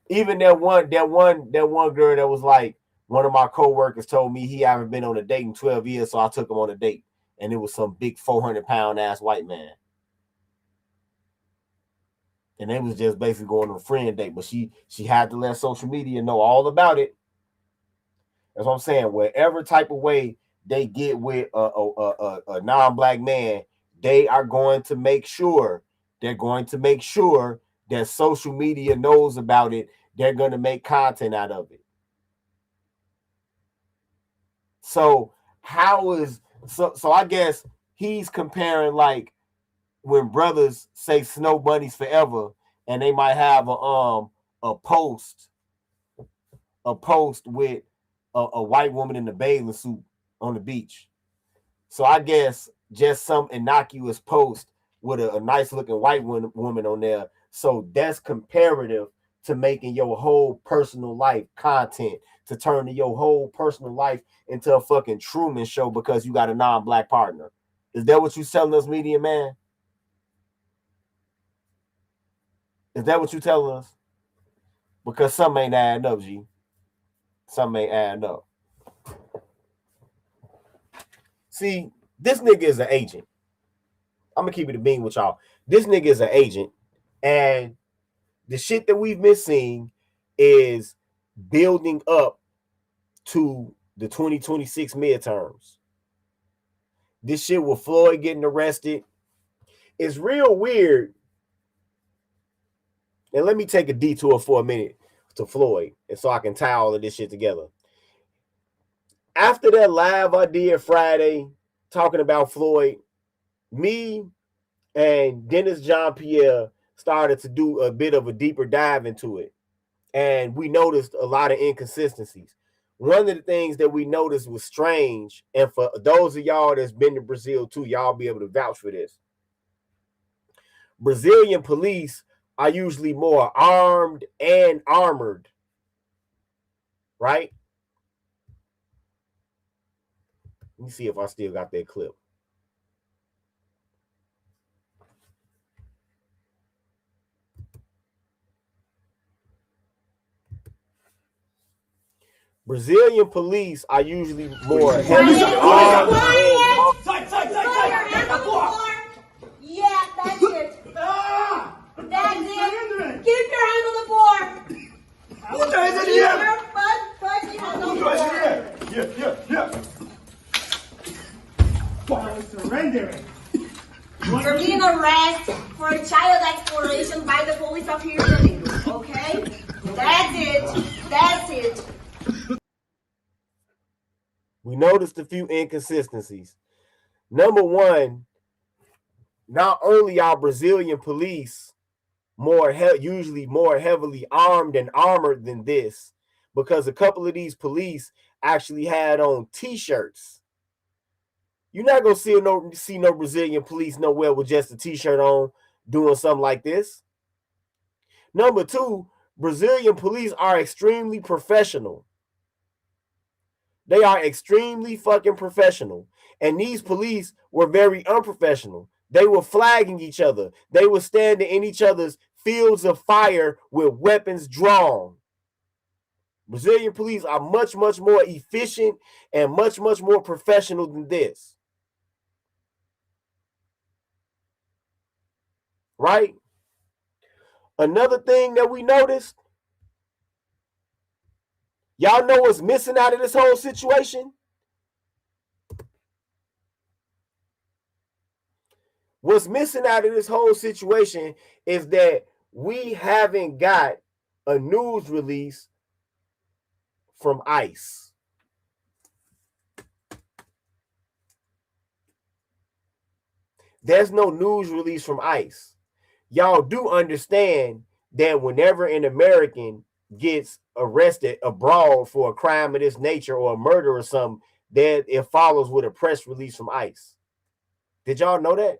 that one girl that was like, one of my co-workers told me he haven't been on a date in 12 years, so I took him on a date. And it was some big 400-pound ass white man. And they was just basically going on a friend date, but she had to let social media know all about it. That's what I'm saying. Whatever type of way they get with a non-black man, they are going to make sure that social media knows about it. They're going to make content out of it. So I guess he's comparing like when brothers say Snow Bunnies forever, and they might have a post with a white woman in a bathing suit on the beach. So I guess just some innocuous post with a nice looking white woman on there. So that's comparative to making your whole personal life content, to turning your whole personal life into a fucking Truman Show because you got a non-black partner. Is that what you telling us, media man? Is that what you telling us? Because some ain't adding up, G. Some ain't adding up. See, this nigga is an agent. I'm gonna keep it a bean with y'all. This nigga is an agent, and the shit that we've been seeing is building up to the 2026 midterms. This shit with Floyd getting arrested is real weird. And let me take a detour for a minute to Floyd, and so I can tie all of this shit together. After that live I did Friday talking about Floyd, me and Dennis Jean-Pierre started to do a bit of a deeper dive into it. And we noticed a lot of inconsistencies. One of the things that we noticed was strange, and for those of y'all that's been to Brazil too, y'all be able to vouch for this. Brazilian police are usually more armed and armored, right? Let me see if I still got that clip. Brazilian police are usually more heavily armed. Yeah, that's it. That's it. Keep your hand on the board. Put your hands in the air. Put your hands on the board. Yeah. Surrendering. You're being arrested for a child exploration by the police of Rio de Janeiro, okay? That's it. That's it. We noticed a few inconsistencies. Number one, not only are Brazilian police usually more heavily armed and armored than this, because a couple of these police actually had on t-shirts. You're not gonna see no Brazilian police nowhere with just a t-shirt on doing something like this. Number two, Brazilian police are extremely professional. They are extremely fucking professional. And these police were very unprofessional. They were flagging each other. They were standing in each other's fields of fire with weapons drawn. Brazilian police are much, much more efficient and much, much more professional than this. Right? Another thing that we noticed, y'all know what's missing out of this whole situation? What's missing out of this whole situation is that we haven't got a news release from ICE. There's no news release from ICE. Y'all do understand that whenever an American gets arrested abroad for a crime of this nature or a murder or something, that it follows with a press release from ICE. Did y'all know that?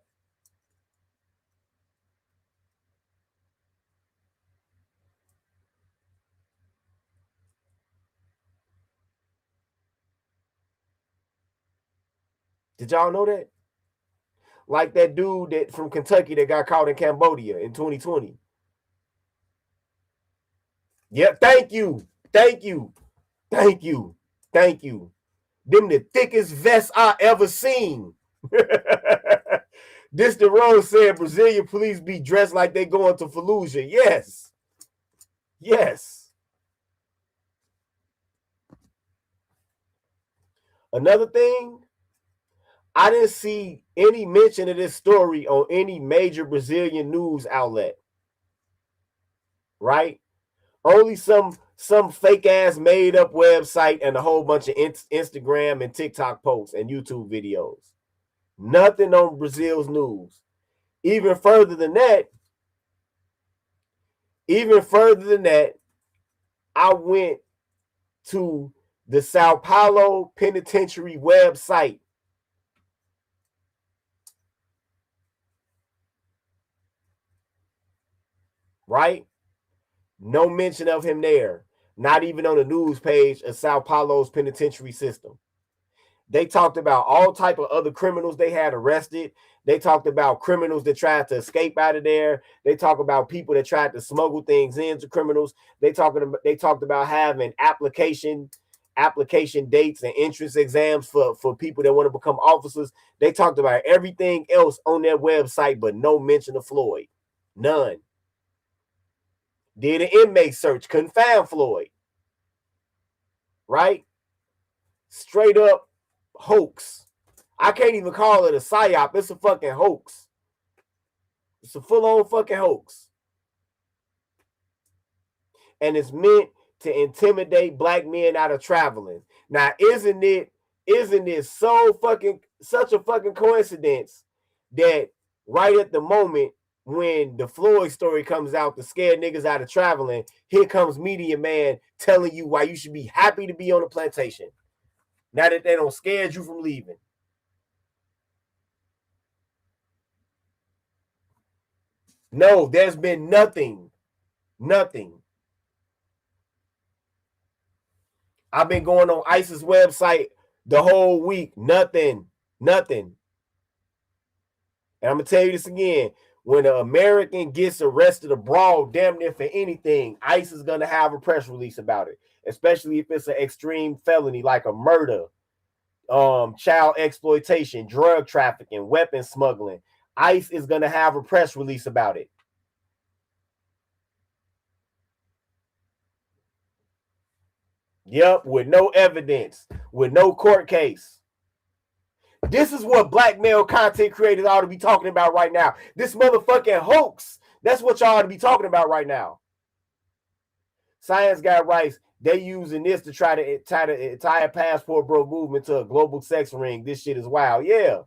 Did y'all know that? Like that dude that from Kentucky that got caught in Cambodia in 2020. Yep, thank you. Thank you. Thank you. Thank you. Them the thickest vests I ever seen. This the road said Brazilian police be dressed like they going to Fallujah. Yes. Yes. Another thing, I didn't see any mention of this story on any major Brazilian news outlet. Right? Only some fake ass made up website and a whole bunch of Instagram and TikTok posts and YouTube videos. Nothing on Brazil's news. Even further than that, I went to the Sao Paulo Penitentiary website. Right? No mention of him there. Not even on the news page of Sao Paulo's penitentiary system. They talked about all type of other criminals they had arrested. They talked about criminals that tried to escape out of there. They talk about people that tried to smuggle things into criminals. They talked about having application dates and entrance exams for people that want to become officers. They talked about everything else on their website, but no mention of Floyd. None. Did an inmate search, couldn't find Floyd. Right? Straight up hoax. I can't even call it a psyop. It's a fucking hoax. It's a full-on fucking hoax. And it's meant to intimidate black men out of traveling. Now, isn't it such a fucking coincidence that right at the moment when the Floyd story comes out to scare niggas out of traveling, here comes Media Man telling you why you should be happy to be on the plantation. Now that they don't scare you from leaving. No, there's been nothing. Nothing. I've been going on ICE's website the whole week. Nothing. Nothing. And I'm going to tell you this again. When an American gets arrested abroad, damn near for anything, ICE is going to have a press release about it. Especially if it's an extreme felony like a murder, child exploitation, drug trafficking, weapon smuggling. ICE is going to have a press release about it. Yep, with no evidence, with no court case. This is what blackmail content creators ought to be talking about right now. This motherfucking hoax. That's what y'all ought to be talking about right now. Science Guy writes, they using this to try to tie the entire passport bro movement to a global sex ring. This shit is wild. Yeah.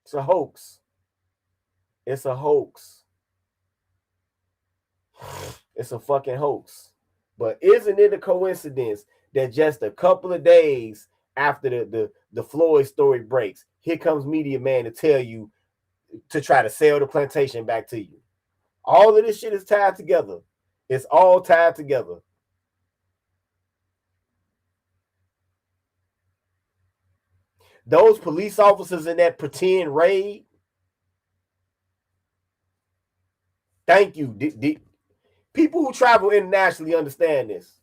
It's a hoax. It's a hoax. It's a fucking hoax. But isn't it a coincidence that just a couple of days after the Floyd story breaks, here comes Media Man to tell you to try to sell the plantation back to you? All of this shit is tied together. It's all tied together. Those police officers in that pretend raid, thank you. People who travel internationally understand this.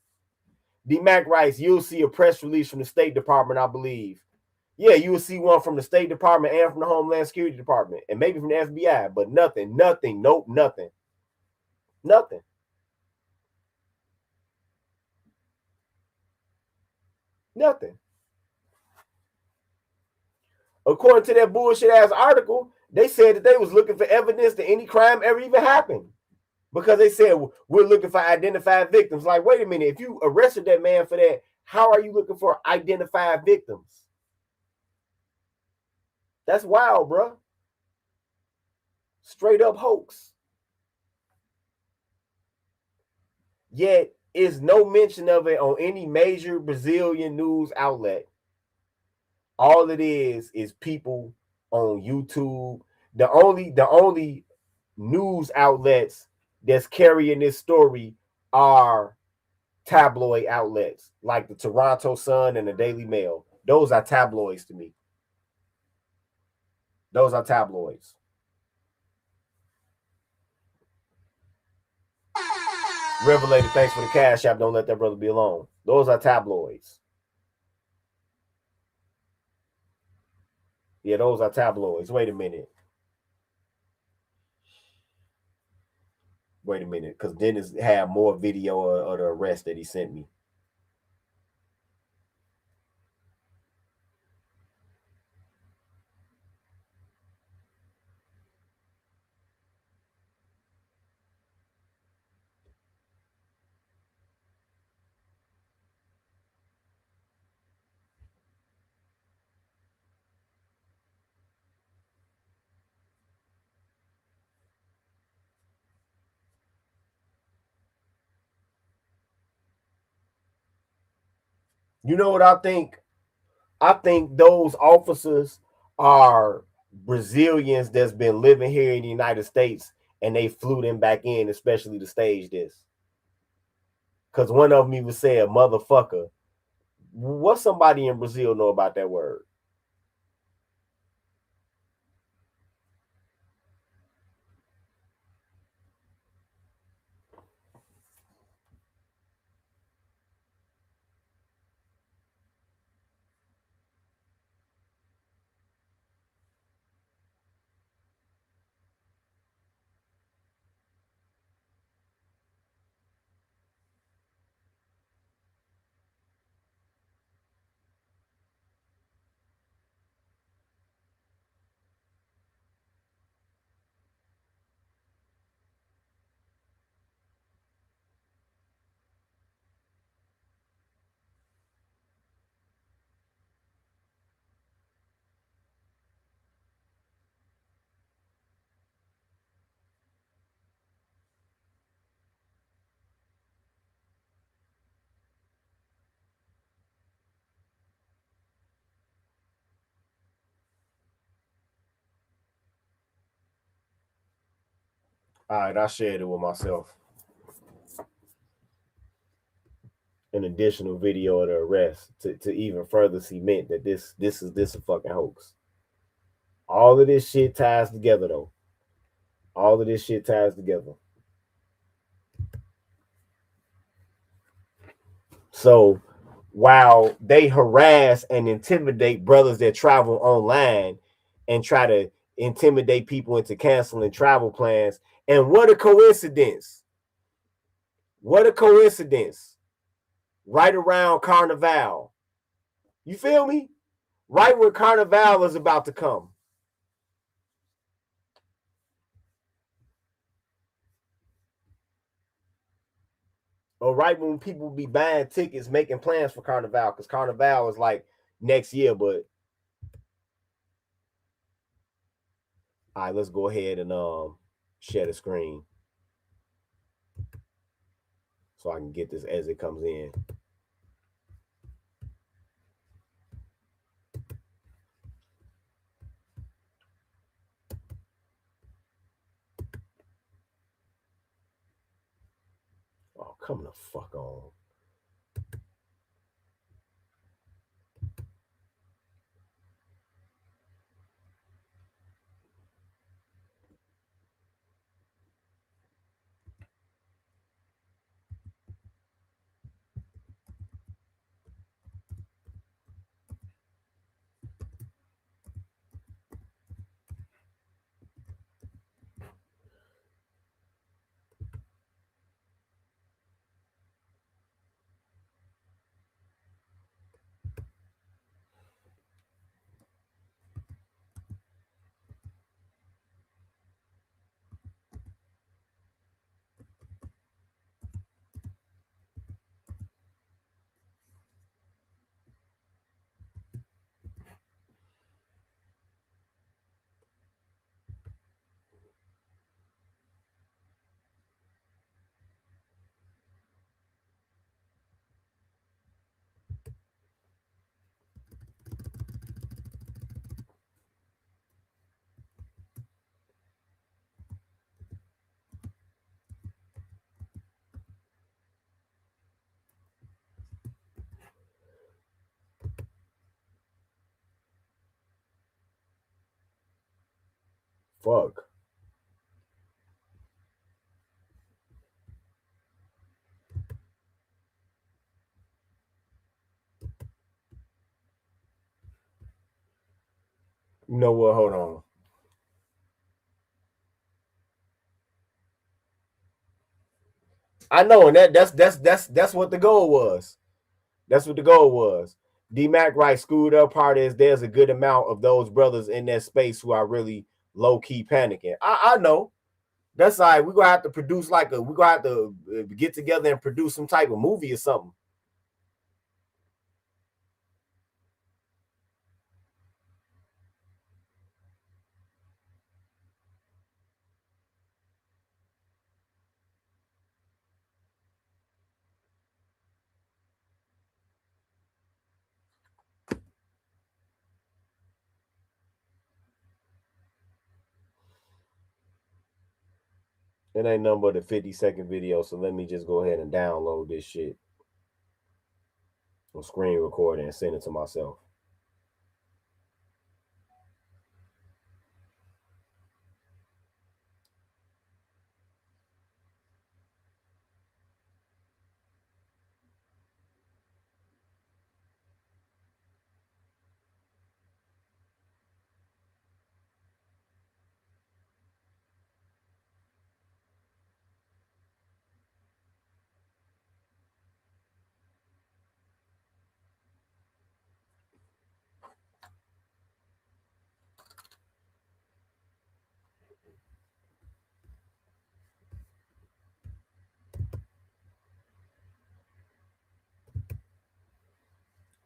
D-Mac writes, you'll see a press release from the State Department, I believe. Yeah, you will see one from the State Department and from the Homeland Security Department, and maybe from the FBI, but nothing, nope, nothing. Nothing. Nothing. According to that bullshit ass article, they said that they was looking for evidence that any crime ever even happened. Because they said, we're looking for identified victims. Like, wait a minute, if you arrested that man for that, how are you looking for identified victims? That's wild, bro. Straight up hoax. Yet, is no mention of it on any major Brazilian news outlet. All it is people on YouTube. The only news outlets that's carrying this story are tabloid outlets like the Toronto Sun and the Daily Mail. Those are tabloids to me. Those are tabloids. Revelator, thanks for the cash app. Don't let that brother be alone. Those are tabloids. Yeah, those are tabloids. Wait a minute, because Dennis had more video of the arrest that he sent me. You know what I think I think those officers are Brazilians that's been living here in the United States and they flew them back in, especially to stage this. Because one of them even said, motherfucker. What somebody in Brazil know about that word? All right, I shared it with myself. An additional video of the arrest to even further cement that this is a fucking hoax. All of this shit ties together though. All of this shit ties together. So while they harass and intimidate brothers that travel online and try to intimidate people into canceling travel plans, and what a coincidence. What a coincidence. Right around Carnival. You feel me? Right when Carnival is about to come. Or right when people be buying tickets, making plans for Carnival, because Carnival is like next year, but all right, let's go ahead and share the screen so I can get this as it comes in. Oh, come the fuck on. Fuck. You know what? Hold on. I know, and that's what the goal was. That's what the goal was. D-Mac Wright screwed up part is there's a good amount of those brothers in that space who are really low-key panicking. I know. That's all right. We're gonna have to produce we're gonna have to get together and produce some type of movie or something. It ain't nothing but a 50-second video, so let me just go ahead and download this shit on screen recording and send it to myself.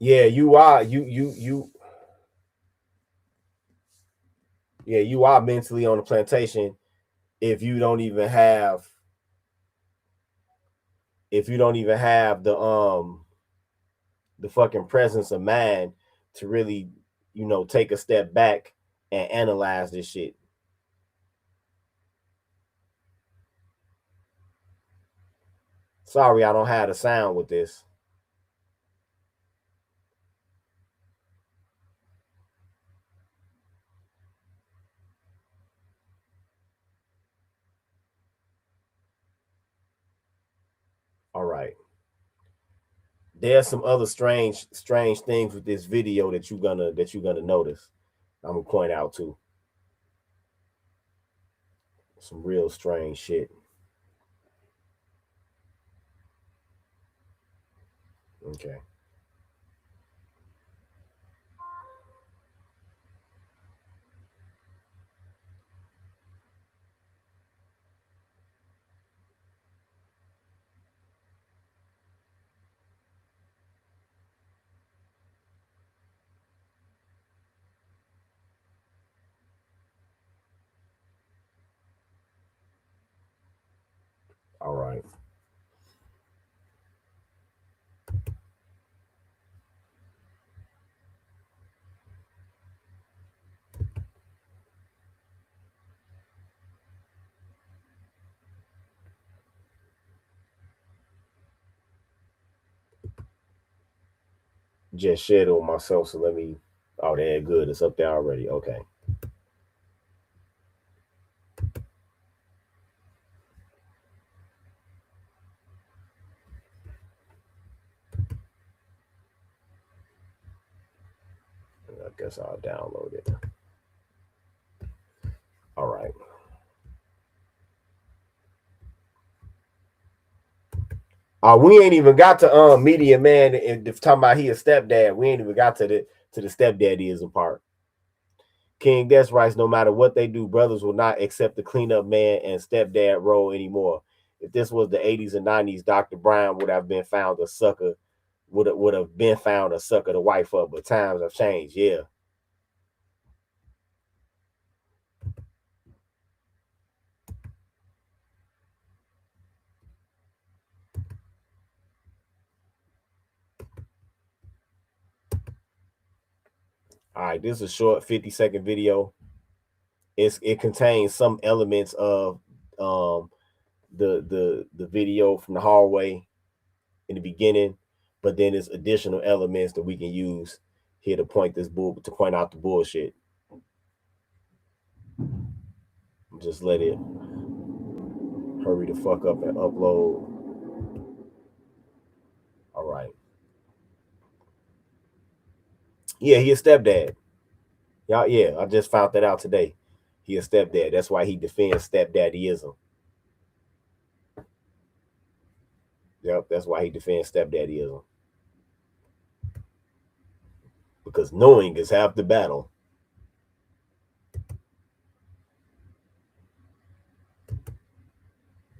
Yeah, you are yeah, you are mentally on the plantation if you don't even have the fucking presence of mind to really, take a step back and analyze this shit. Sorry, I don't have the sound with this. All right. There's some other strange things with this video that you're gonna notice. I'm gonna point out too. Some real strange shit. Okay. All right. Just shared it with myself, so let me. Oh, there, good. It's up there already. Okay. I guess I'll download it. All right. We ain't even got to Media Man and talking about he a stepdad. We ain't even got to the stepdaddyism part. King, that's right. No matter what they do, brothers will not accept the cleanup man and stepdad role anymore. If this was the 80s and 90s, Dr. Brown would have been found a sucker, would have been found a sucker to wife up, but times have changed. Yeah. All right, this is a short 50-second video. It contains some elements of the video from the hallway in the beginning, but then there's additional elements that we can use here to point out the bullshit. Just let it hurry the fuck up and upload. All right. Yeah, he a stepdad. Yeah, I just found that out today. He a stepdad. That's why he defends stepdaddyism. Yep, that's why he defends stepdaddyism. Because knowing is half the battle.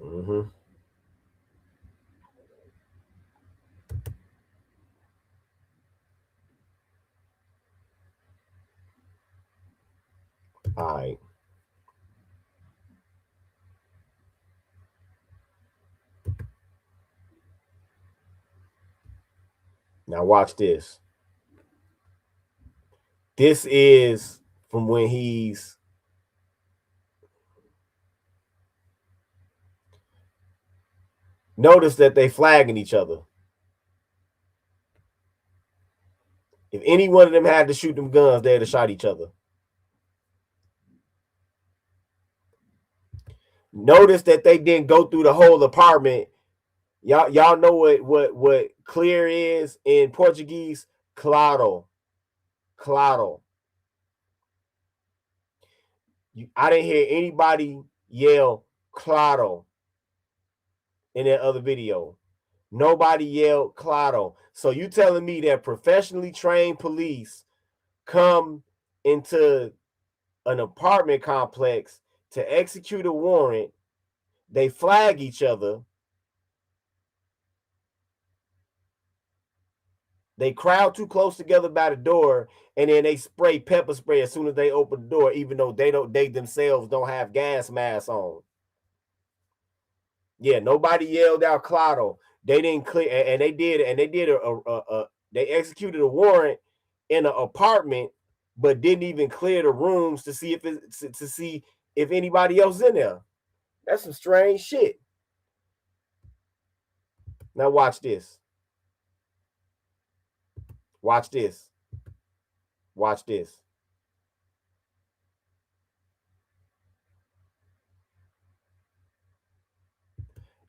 Mm-hmm. All right. Now watch this. This is from when he's Notice that they flagging each other. If any one of them had to shoot them guns, they'd have shot each other. Notice that they didn't go through the whole apartment. Y'all know what clear is in Portuguese? Claro. Claro. I didn't hear anybody yell claro in that other video. Nobody yelled claro. So you telling me that professionally trained police come into an apartment complex to execute a warrant, they flag each other, they crowd too close together by the door, and then they spray pepper spray as soon as they open the door, even though they themselves don't have gas masks on. Yeah, nobody yelled out claro. They didn't clear, and they they executed a warrant in an apartment, but didn't even clear the rooms to see if anybody else is in there. That's some strange shit. Now watch this. Watch this. Watch this.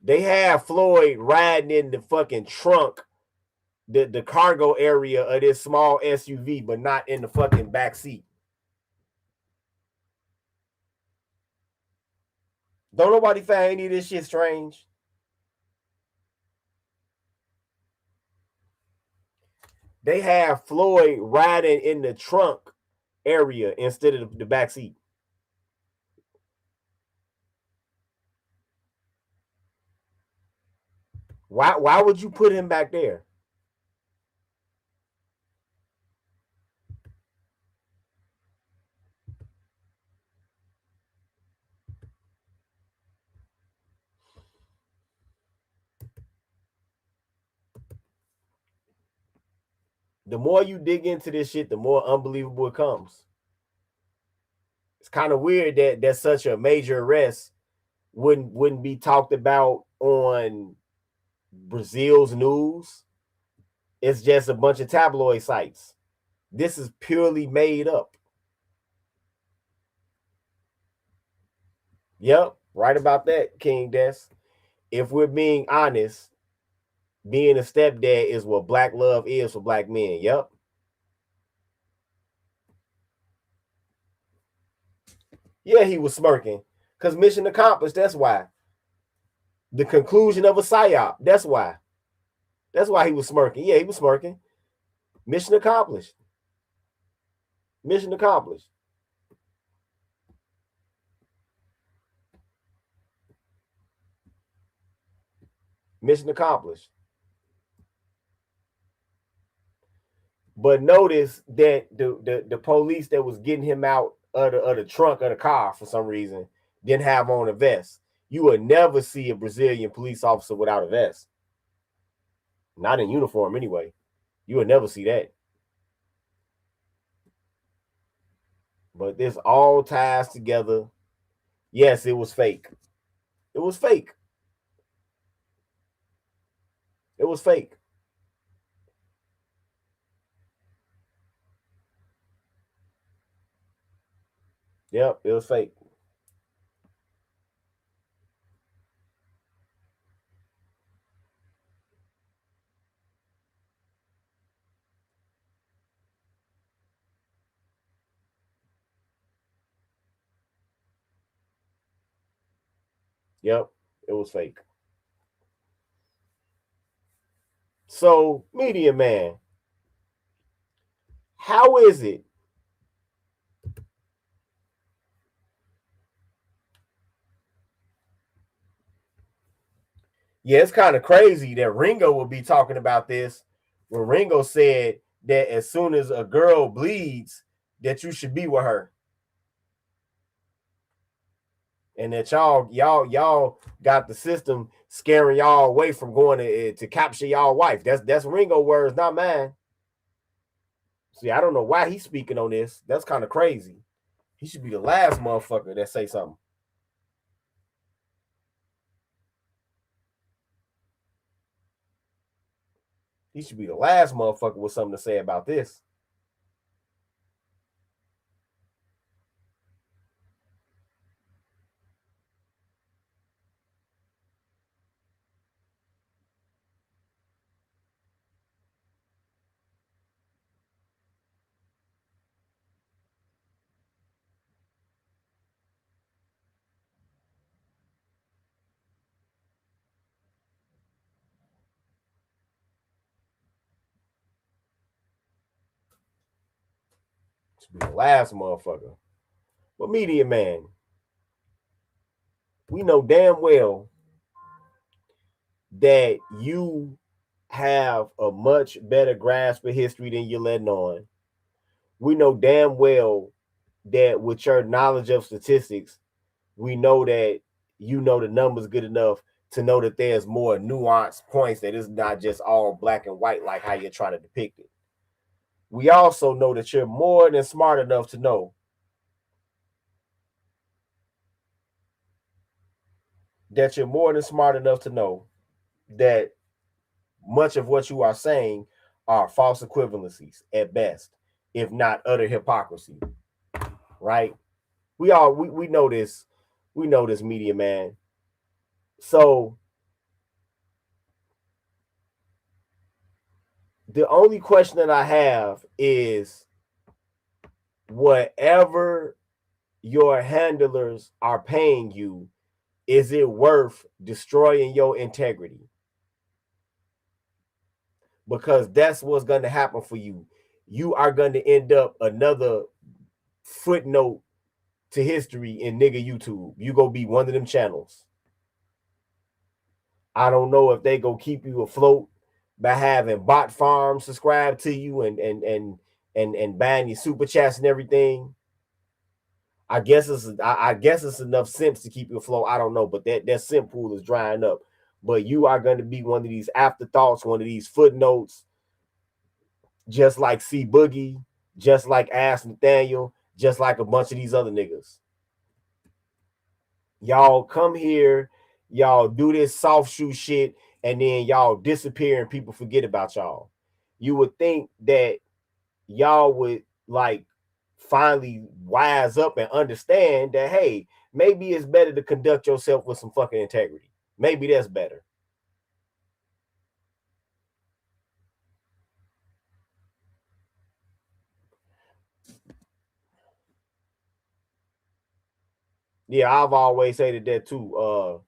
They have Floyd riding in the fucking trunk, the cargo area of this small SUV, but not in the fucking back seat. Don't nobody find any of this shit strange? They have Floyd riding in the trunk area instead of the back seat. Why would you put him back there? The more you dig into this shit, the more unbelievable it comes. It's kind of weird that such a major arrest wouldn't be talked about on Brazil's news. It's just a bunch of tabloid sites. This is purely made up. Yep, right about that, King Des. If we're being honest, being a stepdad is what black love is for black men. Yep. Yeah, he was smirking. Because mission accomplished, that's why. The conclusion of a psyop, that's why. That's why he was smirking. Yeah, he was smirking. Mission accomplished. Mission accomplished. Mission accomplished. But notice that the police that was getting him out of the trunk of the car for some reason didn't have on a vest. You would never see a Brazilian police officer without a vest. Not in uniform anyway. You would never see that. But this all ties together. Yes, it was fake. It was fake. It was fake. Yep, it was fake. Yep, it was fake. So, Media Man, how is it yeah, it's kind of crazy that Ringo will be talking about this when Ringo said that as soon as a girl bleeds, that you should be with her. And that y'all got the system scaring y'all away from going to capture y'all wife. That's Ringo words, not mine. See, I don't know why he's speaking on this. That's kind of crazy. He should be the last motherfucker that say something. He should be the last motherfucker with something to say about this. Should be the last motherfucker. But media man, we know damn well that you have a much better grasp of history than you're letting on. We know damn well that with your knowledge of statistics, we know that you know the numbers good enough to know that there's more nuanced points, that it's not just all black and white like how you're trying to depict it. We also know that you're more than smart enough to know that much of what you are saying are false equivalencies at best, if not utter hypocrisy. Right? We know this. We know this, media man. So the only question that I have is, whatever your handlers are paying you, is it worth destroying your integrity? Because that's what's going to happen for you. You are going to end up another footnote to history in nigga YouTube. You go be one of them channels. I don't know if they go keep you afloat by having bot farms subscribe to you and buying your super chats and everything. I guess it's enough simps to keep you afloat. I don't know, but that simp pool is drying up. But you are going to be one of these afterthoughts, one of these footnotes, just like C Boogie, just like Ass Nathaniel, just like a bunch of these other niggas. Y'all come here, y'all do this soft shoe shit, and then y'all disappear and people forget about y'all. You would think that y'all would like finally wise up and understand that, hey, maybe it's better to conduct yourself with some fucking integrity. Maybe that's better. Yeah, I've always hated that too,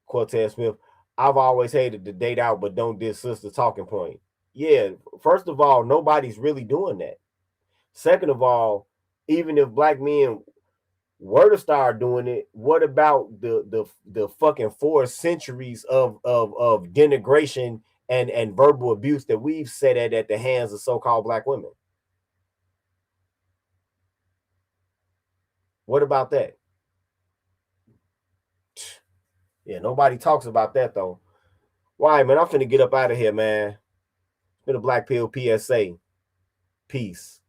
Cortez Smith. I've always hated the date out but don't diss sister talking point. Yeah, first of all, nobody's really doing that. Second of all, even if black men were to start doing it, what about the fucking 4 centuries of denigration and verbal abuse that we've set at the hands of so-called black women? What about that? Yeah, nobody talks about that though. Why, man? I'm finna get up out of here, man. It's been a Black Pill PSA. Peace.